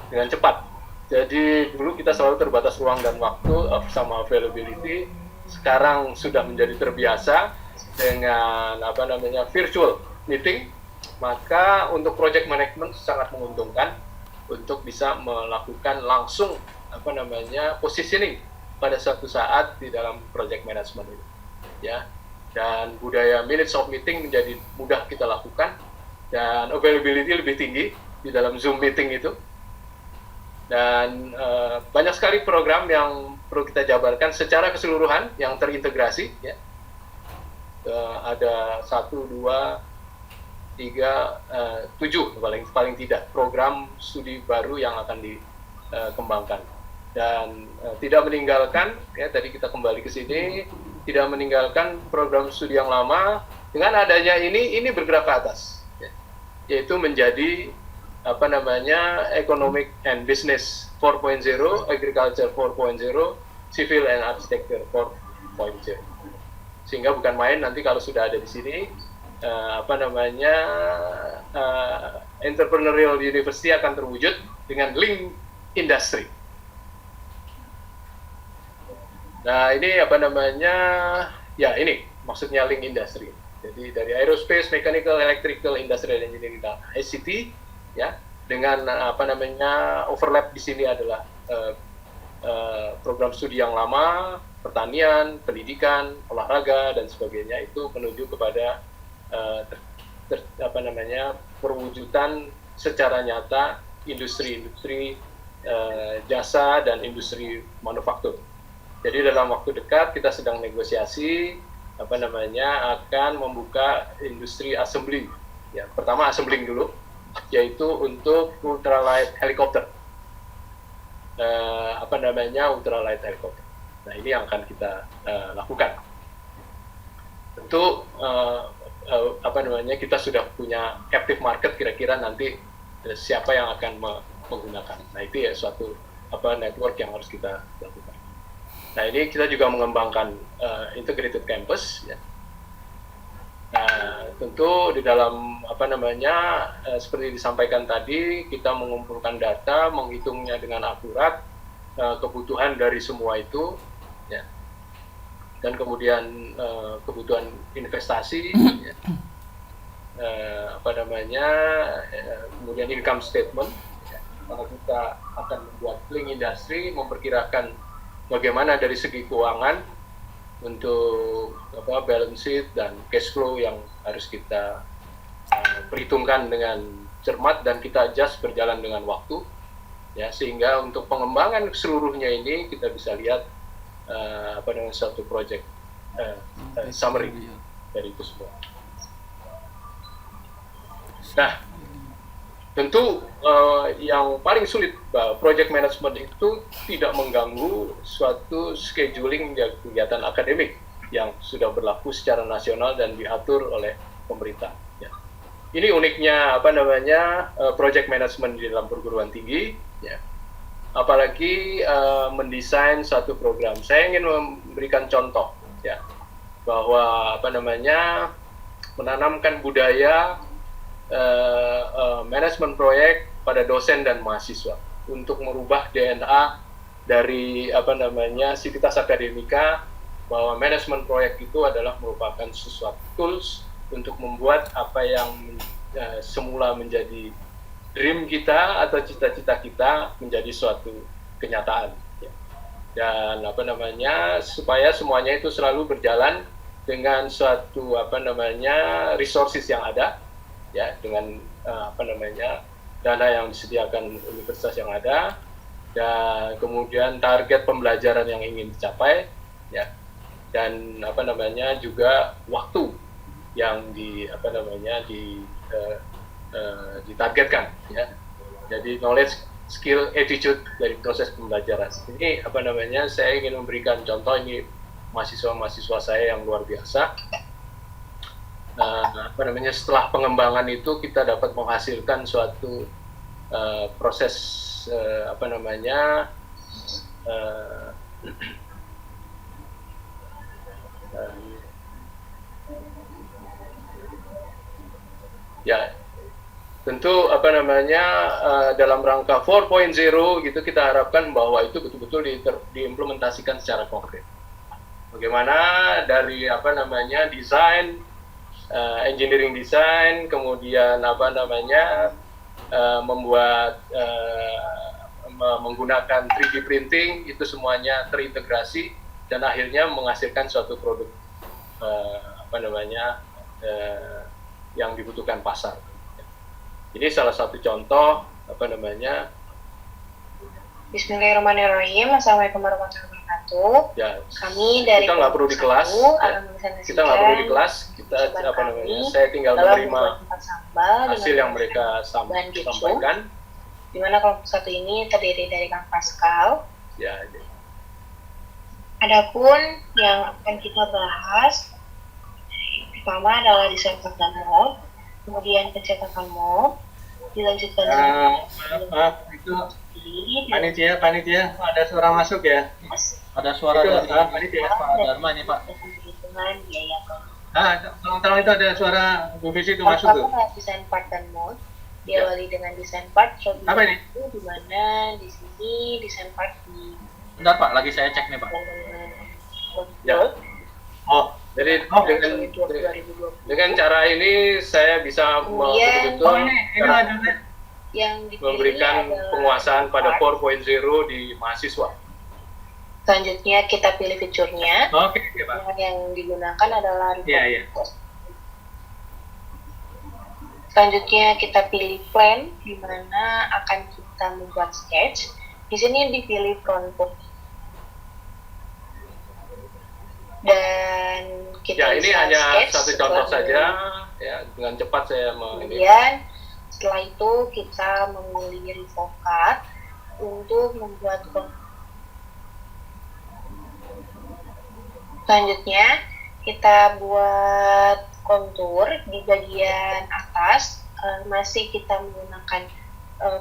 dengan cepat. Jadi dulu kita selalu terbatas ruang dan waktu sama availability, sekarang sudah menjadi terbiasa dengan virtual meeting. Maka untuk project management sangat menguntungkan untuk bisa melakukan langsung positioning pada suatu saat di dalam project management ini, ya. Dan budaya minutes of meeting menjadi mudah kita lakukan, dan availability lebih tinggi di dalam Zoom meeting itu. Dan banyak sekali program yang perlu kita jabarkan secara keseluruhan yang terintegrasi, ya. Ada 1, 2, 3, 7 paling tidak program studi baru yang akan dikembangkan, dan tidak meninggalkan, ya, tadi kita kembali ke sini, tidak meninggalkan program studi yang lama. Dengan adanya ini bergerak ke atas, ya, yaitu menjadi economic and business 4.0, agriculture 4.0, civil and architecture 4.0. Sehingga bukan main nanti kalau sudah ada di sini, entrepreneurial university akan terwujud dengan link industry. Nah, ini ya, ini maksudnya link industry. Jadi dari aerospace, mechanical, electrical, industrial engineering, dan ICT, ya, dengan overlap di sini adalah program studi yang lama, pertanian, pendidikan, olahraga, dan sebagainya, itu menuju kepada perwujudan secara nyata industri-industri jasa dan industri manufaktur. Jadi dalam waktu dekat kita sedang negosiasi akan membuka industri assembly. Ya, pertama assembling dulu, yaitu untuk ultralight helikopter. Ultralight helikopter. Nah, ini yang akan kita lakukan. Tentu kita sudah punya captive market, kira-kira nanti siapa yang akan menggunakan. Nah, itu ya suatu network yang harus kita lakukan. Nah, ini kita juga mengembangkan integrated campus, ya. Nah, tentu di dalam seperti disampaikan tadi, kita mengumpulkan data, menghitungnya dengan akurat, kebutuhan dari semua itu, ya. Dan kemudian kebutuhan investasi, ya. Kemudian income statement, ya. Maka kita akan membuat link industry, memperkirakan bagaimana dari segi keuangan untuk balance sheet dan cash flow yang harus kita perhitungkan dengan cermat dan kita adjust berjalan dengan waktu, ya, sehingga untuk pengembangan seluruhnya ini kita bisa lihat suatu project summary dari itu semua. Nah, tentu yang paling sulit project management itu tidak mengganggu suatu scheduling kegiatan akademik yang sudah berlaku secara nasional dan diatur oleh pemerintah. Ya. Ini uniknya project management di dalam perguruan tinggi, ya. Apalagi mendesain suatu program. Saya ingin memberikan contoh, ya, bahwa menanamkan budaya manajemen proyek pada dosen dan mahasiswa untuk merubah DNA dari sivitas akademika, bahwa manajemen proyek itu adalah merupakan sesuatu tools untuk membuat apa yang semula menjadi dream kita atau cita-cita kita menjadi suatu kenyataan, ya. Dan supaya semuanya itu selalu berjalan dengan suatu resources yang ada, ya, dengan dana yang disediakan universitas yang ada, dan kemudian target pembelajaran yang ingin dicapai, ya, dan juga waktu yang ditargetkan, ya. Jadi knowledge, skill, attitude dari proses pembelajaran. Ini saya ingin memberikan contoh, ini mahasiswa saya yang luar biasa. Setelah pengembangan itu kita dapat menghasilkan suatu proses ya, tentu dalam rangka 4.0 gitu, kita harapkan bahwa itu betul-betul diimplementasikan secara konkret. Bagaimana dari desain, engineering design, kemudian membuat menggunakan 3D printing, itu semuanya terintegrasi dan akhirnya menghasilkan suatu produk yang dibutuhkan pasar. Ini salah satu contoh Bismillahirrahmanirrahim. Assalamualaikum warahmatullahi wabarakatuh. Ya, kami dari kita nggak perlu di kelas, saya tinggal menerima hasil yang mereka sampaikan. Di mana kelompok satu ini terdiri dari Kang Pascal. Ya. Adapun yang akan kita bahas pertama adalah desain dan mold, kemudian pencetakan mold, dilanjutkan dengan itu panitia ada suara masuk ya? Ada suara dari panitia Pak Dharma ini, Pak. Tolong itu ada suara Bu Visi itu masuk tuh. Desain part dan mold diawali dengan desain part. Apa ini? Di mana di sini desain part di. Bentar Pak, lagi saya cek nih Pak. Ya. Jadi dengan cara ini saya bisa betul-betul memberikan penguasaan pada 4.0 di mahasiswa. Selanjutnya kita pilih fiturnya. Oke, Pak. Yang digunakan adalah Iya. Selanjutnya kita pilih plan, di mana akan kita membuat sketch. Di sini dipilih front book. Dan kita ini hanya sketch satu contoh saja, ya, dengan cepat saya kemudian Setelah itu kita memilih RevoCAD untuk membuat selanjutnya kita buat kontur di bagian atas. Masih kita menggunakan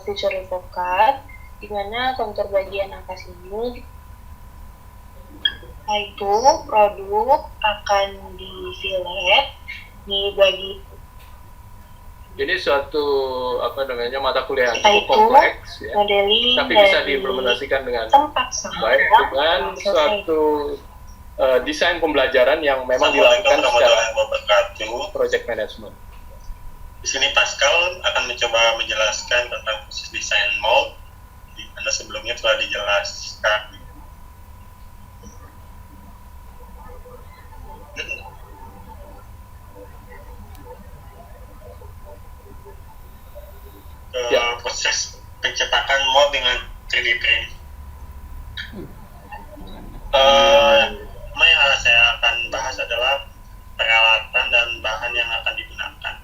fitur RevoCAD, di mana kontur bagian atas ini itu produk akan di fillet dibagi. Ini suatu mata kuliah yang Setelah cukup kompleks ya, modeling tapi bisa dari diimplementasikan dengan tempat sama baik dengan suatu desain pembelajaran yang memang dilakukan secara project management. Di sini Pascal akan mencoba menjelaskan tentang proses desain mold, karena sebelumnya telah dijelaskan. Proses pencetakan mold dengan 3D print. Yang saya akan bahas adalah peralatan dan bahan yang akan digunakan.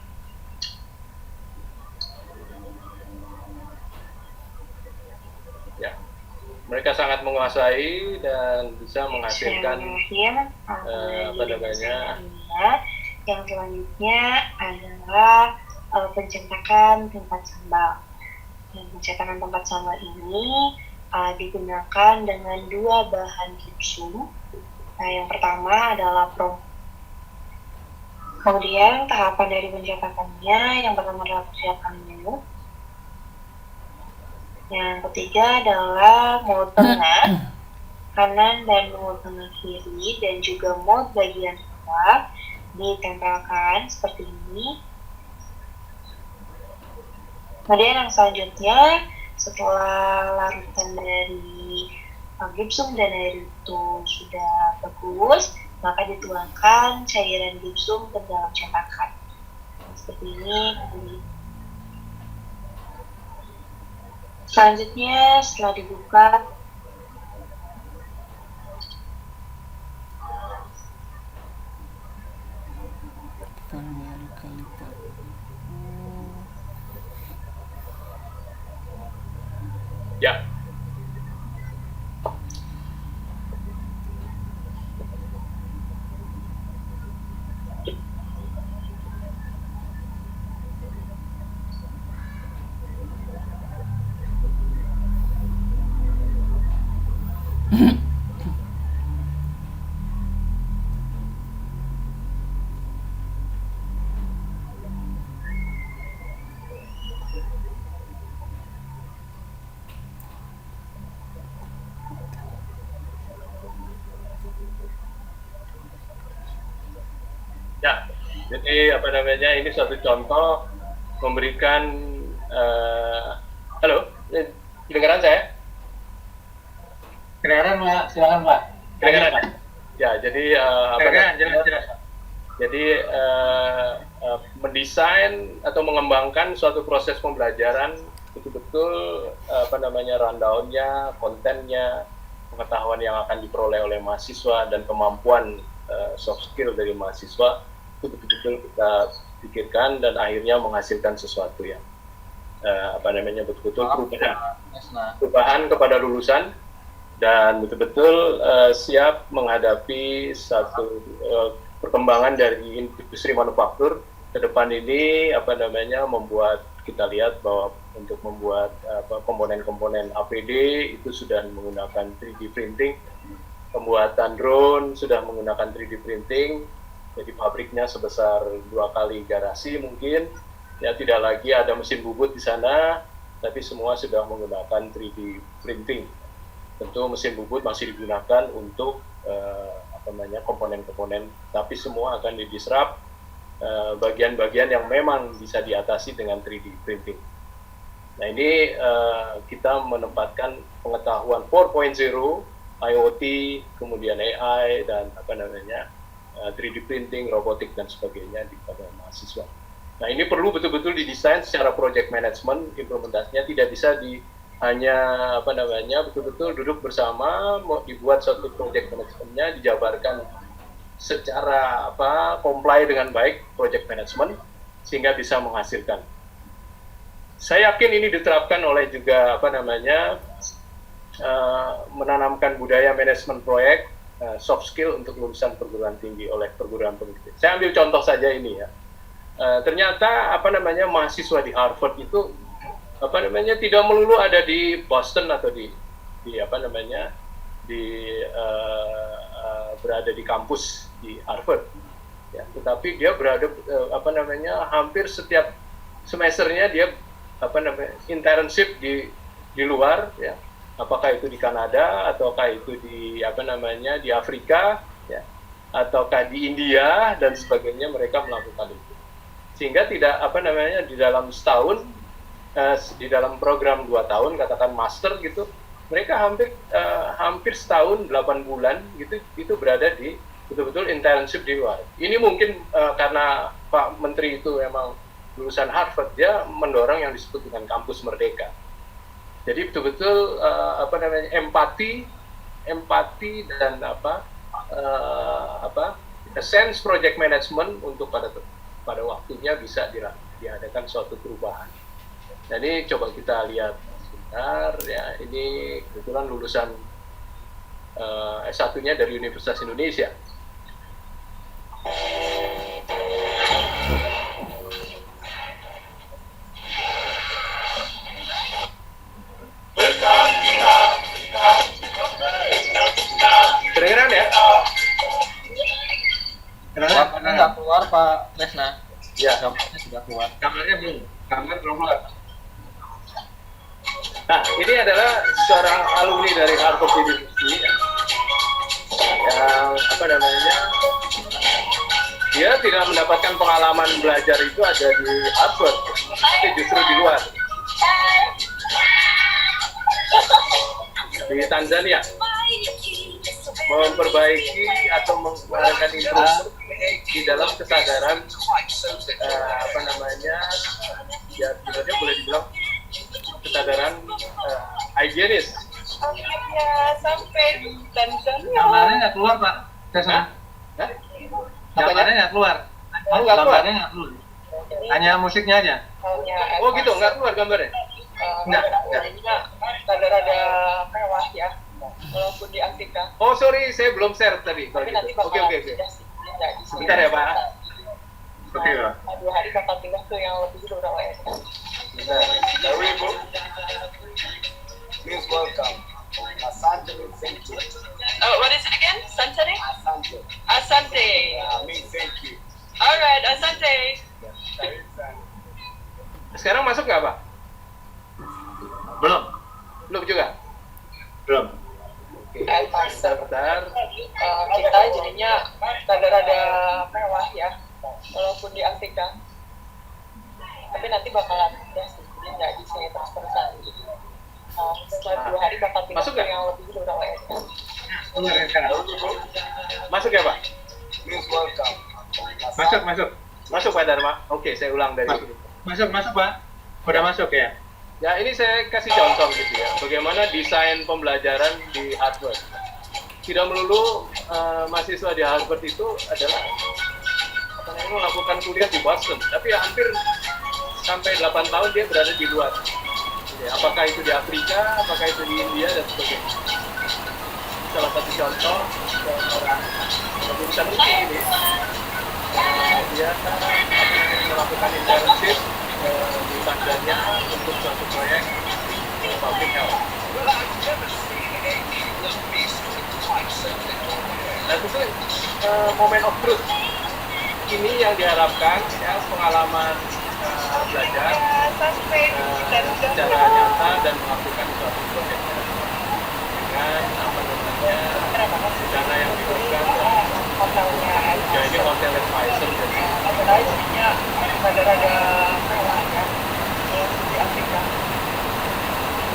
Ya, mereka sangat menguasai dan bisa menghasilkan Yang selanjutnya adalah pencetakan tempat sambal. Dan pencetakan tempat sambal ini digunakan dengan dua bahan gipsum. Nah, yang pertama adalah kemudian tahapan dari pencetakannya, yang pertama adalah persiapan menu. Yang ketiga adalah mold tengah kanan dan mold tengah kiri, dan juga mold bagian bawah ditempelkan seperti ini. Kemudian yang selanjutnya, setelah larutan dari gipsum dan air itu sudah bagus, maka dituangkan cairan gipsum ke dalam cetakan seperti ini. Selanjutnya, setelah dibuka, ya. Ya, jadi ini suatu contoh memberikan halo, kedengaran saya? Kedengaran Pak, silakan Pak. Kedengaran. Ya, jadi jelas. Jadi mendesain atau mengembangkan suatu proses pembelajaran betul-betul rundown-nya, kontennya, pengetahuan yang akan diperoleh oleh mahasiswa dan kemampuan soft skill dari mahasiswa itu betul-betul kita pikirkan dan akhirnya menghasilkan sesuatu yang betul-betul perubahan kepada lulusan dan betul-betul siap menghadapi satu perkembangan dari industri manufaktur ke depan ini membuat kita lihat bahwa untuk membuat komponen-komponen APD itu sudah menggunakan 3D printing. Pembuatan drone sudah menggunakan 3D printing, jadi pabriknya sebesar 2 kali garasi mungkin, ya tidak lagi ada mesin bubut di sana, tapi semua sudah menggunakan 3D printing. Tentu mesin bubut masih digunakan untuk komponen-komponen, tapi semua akan didisrupt bagian-bagian yang memang bisa diatasi dengan 3D printing. Nah ini kita menempatkan pengetahuan 4.0, IoT, kemudian AI, dan 3D printing, robotik, dan sebagainya pada mahasiswa. Nah ini perlu betul-betul didesain secara project management, implementasinya tidak bisa hanya betul-betul duduk bersama, dibuat suatu project managementnya, dijabarkan secara comply dengan baik project management, sehingga bisa menghasilkan. saya yakin ini diterapkan oleh juga menanamkan budaya manajemen proyek, soft skill untuk lulusan perguruan tinggi oleh perguruan tinggi. Saya ambil contoh saja ini ya. Ternyata mahasiswa di Harvard itu tidak melulu ada di Boston atau berada di kampus di Harvard, ya, tetapi dia berada hampir setiap semesternya dia internship di luar, ya, apakah itu di Kanada ataukah itu di di Afrika, ya, ataukah di India dan sebagainya, mereka melakukan itu sehingga tidak di dalam setahun di dalam program 2 tahun katakan master gitu, mereka hampir setahun 8 bulan gitu itu berada di betul-betul internship di luar. Ini mungkin karena Pak Menteri itu memang lulusan Harvard, dia mendorong yang disebut dengan kampus merdeka. Jadi betul-betul empati dan sense project management untuk pada waktunya bisa diadakan suatu perubahan. Jadi coba kita lihat sebentar ya, ini kebetulan lulusan S1-nya dari Universitas Indonesia. Kedengeran ya? Gambarnya nggak keluar Pak Lesna. Ya. Gambarnya sudah keluar. Gambar belum keluar. Nah, ini adalah seorang alumni dari Harvard University yang dia tidak mendapatkan pengalaman belajar itu ada di Harvard, tapi justru di luar, di Tanzania, memperbaiki atau menggunakan improvement di dalam kesadaran ya sebenarnya boleh dibilang kesadaran higienis. Akhirnya sampai di Tanzania. Gambarnya nggak keluar Pak. Gambarnya nggak keluar. Gambarnya nggak keluar. Hanya musiknya aja. Oh gitu, nggak keluar gambarnya? Nggak. Rada-rada mewah ya, walaupun di Afrika. Oh sorry, saya belum share tadi. Tapi nanti Oke. Sebentar ya Pak. Oke Pak. 2 hari bakal pindah ke yang lebih dulu ya. Nah, Please welcome Asante means thank you. What is it again? Asante? Asante. Asante. Means thank you. Alright, Asante. sekarang masuk nggak Pak? Belum. Belum juga? Belum. Oke, sebentar. Kita jadinya rada-rada mewah ya, walaupun di Afrika. Tapi nanti bakalan pindah sih, jadi nggak di sini terus-terusan. Setelah 2 hari bakal pindah Masuk ke nggak? yang lebih dulu ya. Keluar yang sekarang. Masuk ya Pak? Please welcome Masuk. Masuk Pak Dharma? Oke, saya ulang dari sini. Masuk Pak. Udah masuk ya? Ya, ini saya kasih contoh gitu ya, bagaimana desain pembelajaran di Harvard. Tidak melulu mahasiswa di Harvard itu adalah melakukan kuliah di Boston, tapi hampir sampai 8 tahun dia berada di luar. Ya, apakah itu di Afrika, apakah itu di India, dan sebagainya. Salah satu contoh orang lulusan ini, dia melakukan internship di Tanzania untuk suatu proyek public health. Nah, itu moment of truth ini yang diharapkan ya, pengalaman belajar secara nyata dan melakukan suatu proyek dengan dana yang diberikan Hotelnya ya, ini hotel advisor jadi jadinya rada-rada mewah ya, walaupun di Afrika.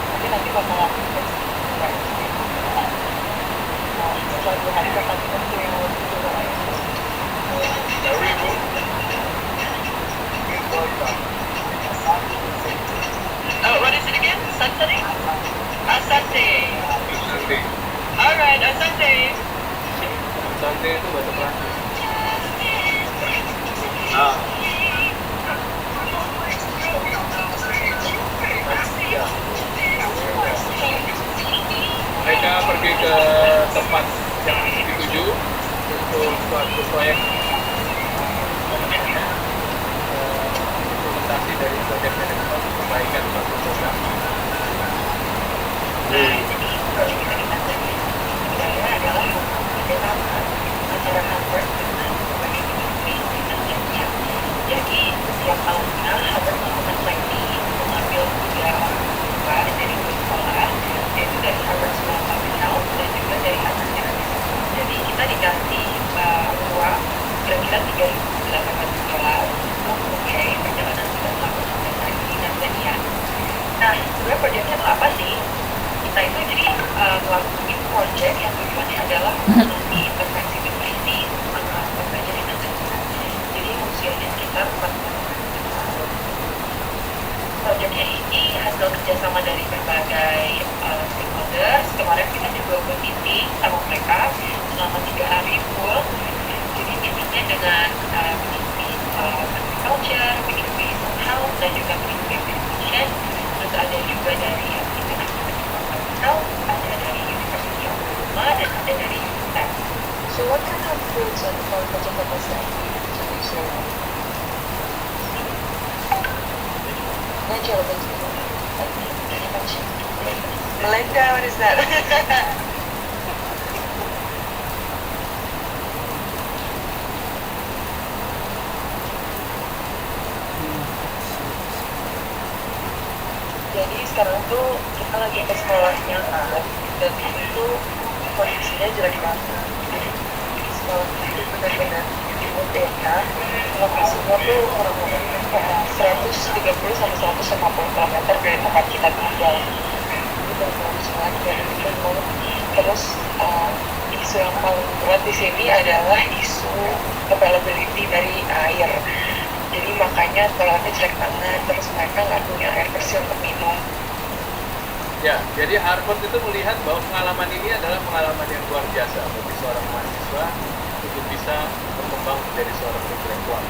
Tapi nanti bakalan pindah sih. Setelah 2 hari bakal pindah ke yang lebih dulu ya. What is it again? Asante? Asante. Alright, Asante. Asante itu bahasa Prancis. implementasi dari project management perbaikan suatu program. Jadi project management sendiri sebenarnya adalah kerjasama antara Harvard dengan berbagai industri dan kerja. Jadi setiap tahunnya Harvard melakukan seleksi mengambil 3 siswa dari 2 sekolah, yaitu dari Harvard School of Public Health dan juga dari Harvard Kennedy. Jadi kita dikasih uang kira-kira $3.800 untuk membiayai perjalanan kita selama sampai hari ini Tanzania. Nah, sebenarnya proyeknya itu apa sih? Kita itu jadi melakukan proyek yang tujuannya adalah mengatasi intervensi depresi anak remaja di Tanzania. Jadi usianya sekitar 4 tahun. Proyeknya ini hasil kerjasama dari berbagai stakeholders. Kemarin kita juga meeting sama mereka selama 3 hari full. Jadi meetingnya dengan Ministry of Agriculture, Ministry of Health, dan juga Ministry of Education. Terus ada juga dari International Department of Health, ada dari University of Oklahoma, dan ada dari UNICEF. So what kind of foods and project was that? Natural vegetables. Melinda, what is that? Jadi sekarang tuh kita lagi ke sekolahnya kan, dan itu kondisinya jelek banget. Jadi sekolah itu benar-benar merdeka, lokasinya tuh kurang lebih 130 sampai 150 km dari tempat kita tinggal. Itu benar-benar sangat dari banget. Terus isu yang paling berat di sini adalah isu availability dari air. Jadi makanya toiletnya jelek banget, terus mereka nggak punya air bersih untuk minum. Ya, jadi Harvard itu melihat bahwa pengalaman ini adalah pengalaman yang luar biasa bagi seorang mahasiswa untuk bisa berkembang menjadi seorang intelektual.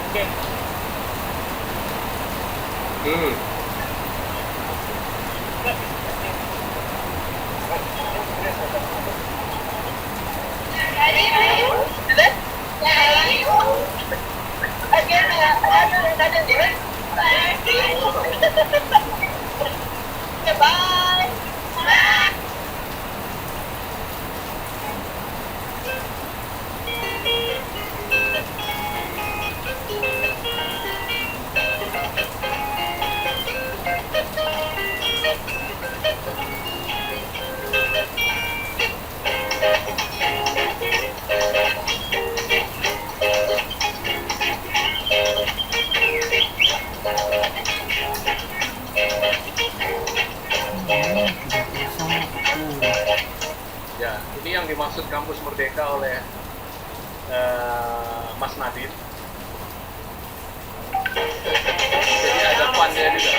Oke. Ya, ini yang dimaksud kampus merdeka oleh Mas Nadine. Jadi ada fun-nya juga.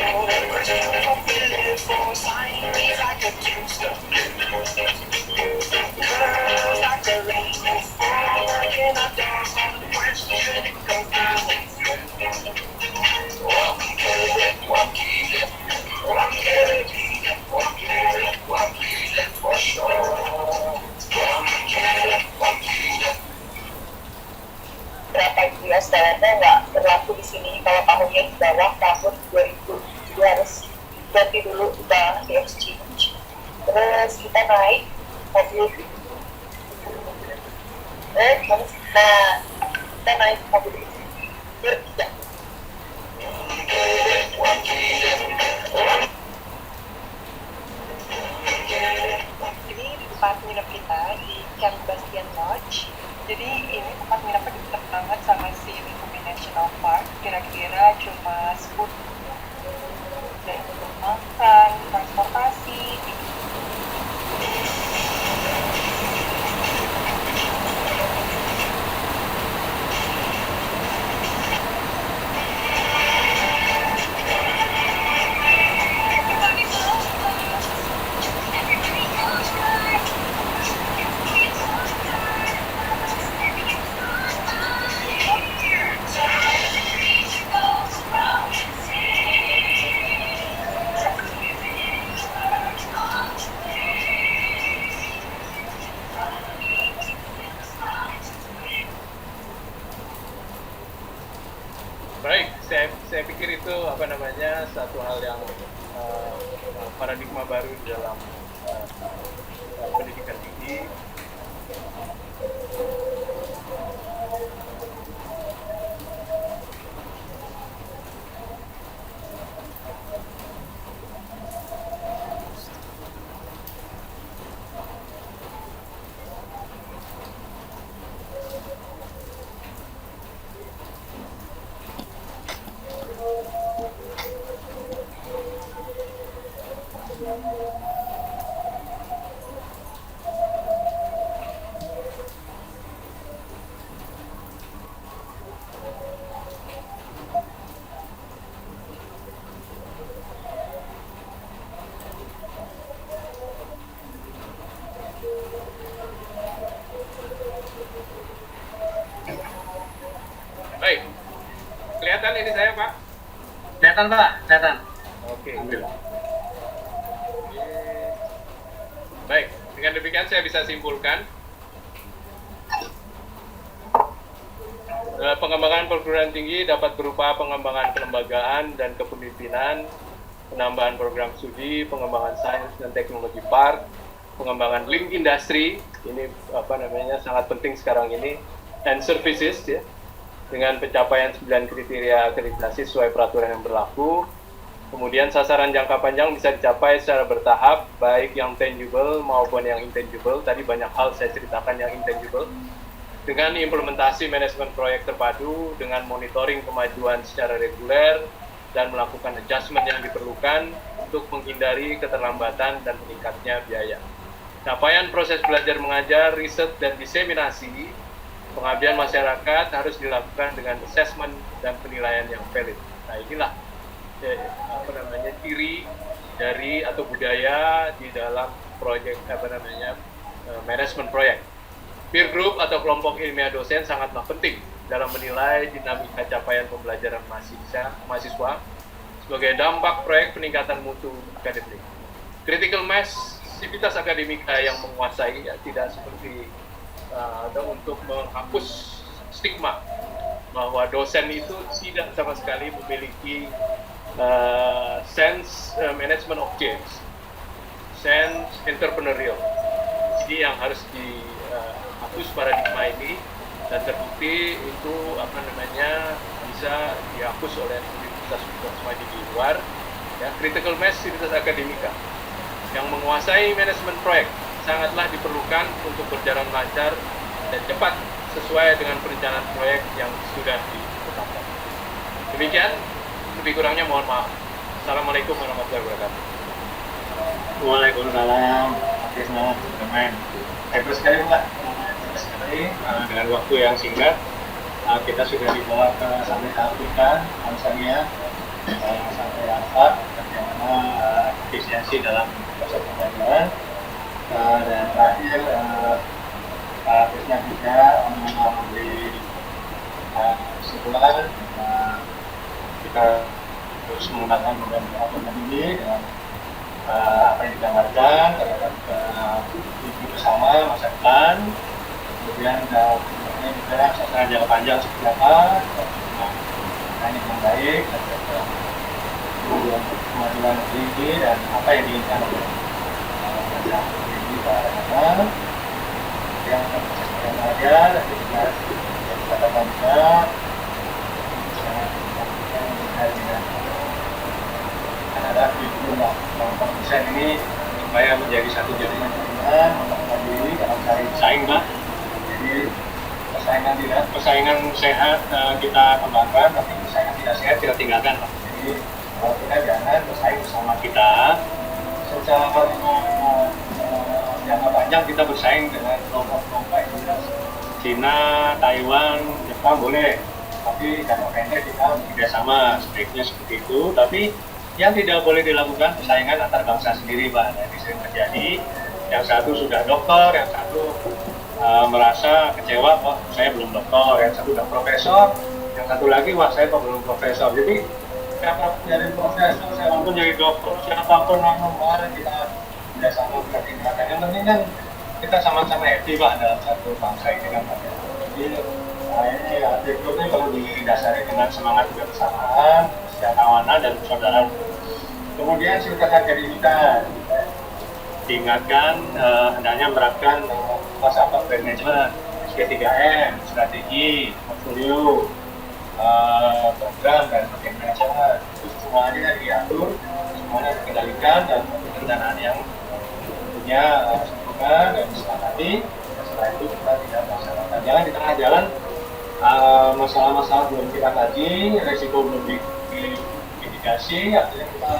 Berapa US dollarnya nggak berlaku di sini kalau tahunnya di bawah tahun 2000, jadi harus ganti dulu udah di exchange. Terus kita naik mobil, kita naik mobil bertiga. Ini di tempat nginep kita di Camp Bastian Lodge. Jadi ini tempat nginepnya deket banget sama si Mikumi National Park. Kira-kira cuma 10 dan untuk makan, transportasi. Baik, saya pikir itu satu hal yang paradigma baru di dalam pendidikan tinggi. Baik, kelihatan ini saya Pak? Kelihatan Pak, kelihatan. Oke. Baik, dengan demikian saya bisa simpulkan pengembangan perguruan tinggi dapat berupa pengembangan kelembagaan dan kepemimpinan, penambahan program studi, pengembangan sains dan teknologi park, pengembangan link industri, ini sangat penting sekarang ini, and services ya, dengan pencapaian 9 kriteria akreditasi sesuai peraturan yang berlaku. Kemudian sasaran jangka panjang bisa dicapai secara bertahap, baik yang tangible maupun yang intangible. Tadi banyak hal saya ceritakan yang intangible. Dengan implementasi manajemen proyek terpadu, dengan monitoring kemajuan secara reguler, dan melakukan adjustment yang diperlukan untuk menghindari keterlambatan dan meningkatnya biaya. Capaian proses belajar mengajar, riset, dan diseminasi, pengabdian masyarakat harus dilakukan dengan assessment dan penilaian yang valid. Nah inilah ciri dari atau budaya di dalam proyek manajemen proyek. Peer group atau kelompok ilmiah dosen sangatlah penting dalam menilai dinamika capaian pembelajaran mahasiswa sebagai dampak proyek peningkatan mutu akademik. Critical mass sivitas akademika yang menguasai ya, tidak seperti untuk menghapus stigma bahwa dosen itu tidak sama sekali memiliki sense management of change, sense entrepreneurial. Jadi yang harus dihapus paradigma ini, dan terbukti itu bisa dihapus oleh universitas-universitas maju di luar. Ya, critical mass sivitas akademika yang menguasai manajemen proyek sangatlah diperlukan untuk berjalan lancar dan cepat sesuai dengan perencanaan proyek yang sudah ditetapkan. Demikian, lebih kurangnya mohon maaf. Assalamualaikum warahmatullahi wabarakatuh. Waalaikumsalam. Teman-teman. Hebat sekali Pak. Dengan waktu yang singkat, kita sudah dibawa sampai Afrika, Tanzania, sampai Arfak, bagaimana efisiensi dalam proses pembelajaran. Dan terakhir, Krisna juga memberi kesimpulan kita terus menggunakan program ini dengan apa yang digambarkan terhadap mimpi bersama masa depan, kemudian ini juga sasaran jangka panjang seperti apa, yang baik, dan kemajuan tinggi dan apa yang diinginkan oleh masyarakat tinggi pada anak yang ada dan juga katakan juga ada di kelompok desain ini supaya menjadi satu jaringan untuk diri dalam cari saing Pak. Jadi persaingan sehat kita kembangkan, tapi persaingan tidak sehat kita tinggalkan Pak. Jadi kalau kita jangan bersaing bersama kita secara jangka panjang kita bersaing dengan kelompok-kelompok Cina, Taiwan, Jepang boleh, tapi jangka pendek kita bekerjasama sebaiknya seperti itu. Tapi yang tidak boleh dilakukan persaingan antar bangsa sendiri Pak. Jadi sering terjadi yang satu sudah doktor, yang satu merasa kecewa, wah saya belum doktor, yang satu sudah profesor, yang satu lagi wah saya belum profesor. Jadi siapapun jadi profesor, siapapun jadi doktor, siapapun orang kita bekerjasama bertindakan. Yang penting kan kita sama-sama happy Pak dalam satu bangsa ini kan Pak. Jadi Nah, ini berikutnya perlu didasari dengan semangat kebersamaan, kesejahteraan dan persaudaraan. Kemudian singkat dari kita diingatkan hendaknya menerapkan masalah manajemen SG3M, strategi, portfolio, program dan manajemen. Itu semuanya diatur, semuanya dikendalikan dan perencanaan yang tentunya sempurna dan disepakati. Setelah itu kita tidak melaksanakan. Jangan di tengah jalan masalah-masalah belum kita kaji, resiko belum dimitigasi, artinya kita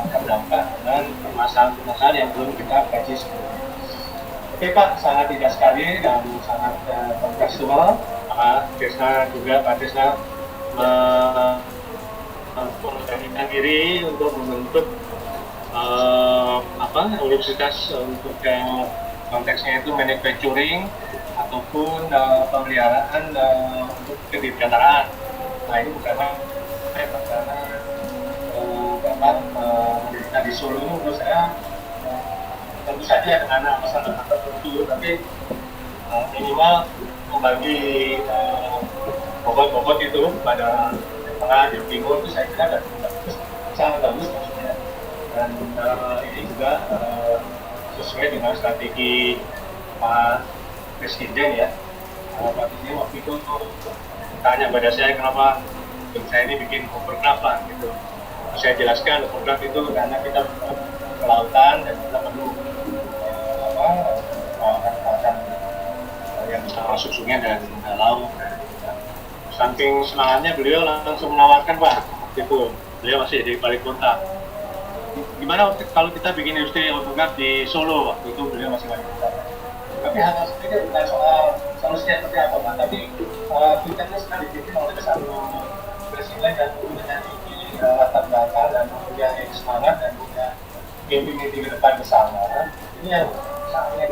terdampak dengan permasalahan-permasalahan yang belum kita kaji sebelumnya. Oke Pak, sangat indah sekali dan sangat profesional. Pak Desna juga, Pak Desna mengorganisasikan diri untuk membentuk universitas untuk konteksnya itu manufacturing ataupun pemeliharaan untuk kedirgantaraan. Nah ini bukan karena mendirikan di Solo ini menurut saya tentu saja dengan alasan tertentu, tapi minimal membagi bobot-bobot itu pada tengah di timur itu saya kira sangat bagus maksudnya. Dan ini juga sesuai dengan strategi Pak Presiden ya. Pak Presiden waktu itu tanya pada saya kenapa saya ini bikin hovercraft gitu. Saya jelaskan hovercraft itu karena kita ke lautan dan kita perlu kawasan yang bisa masuk sungai dan laut. Saking semangatnya beliau langsung menawarkan Pak, itu beliau masih di balik kota. Gimana kalau kita bikin industri hovercraft di Solo waktu itu beliau masih balik kota. Tapi hal seperti bukan soal solusinya seperti apa Pak, tapi kita ini sekarang dipimpin oleh satu presiden dan punya latar belakang dan punya semangat dan punya mimpi-mimpi ke depan bersama. Ini yang saatnya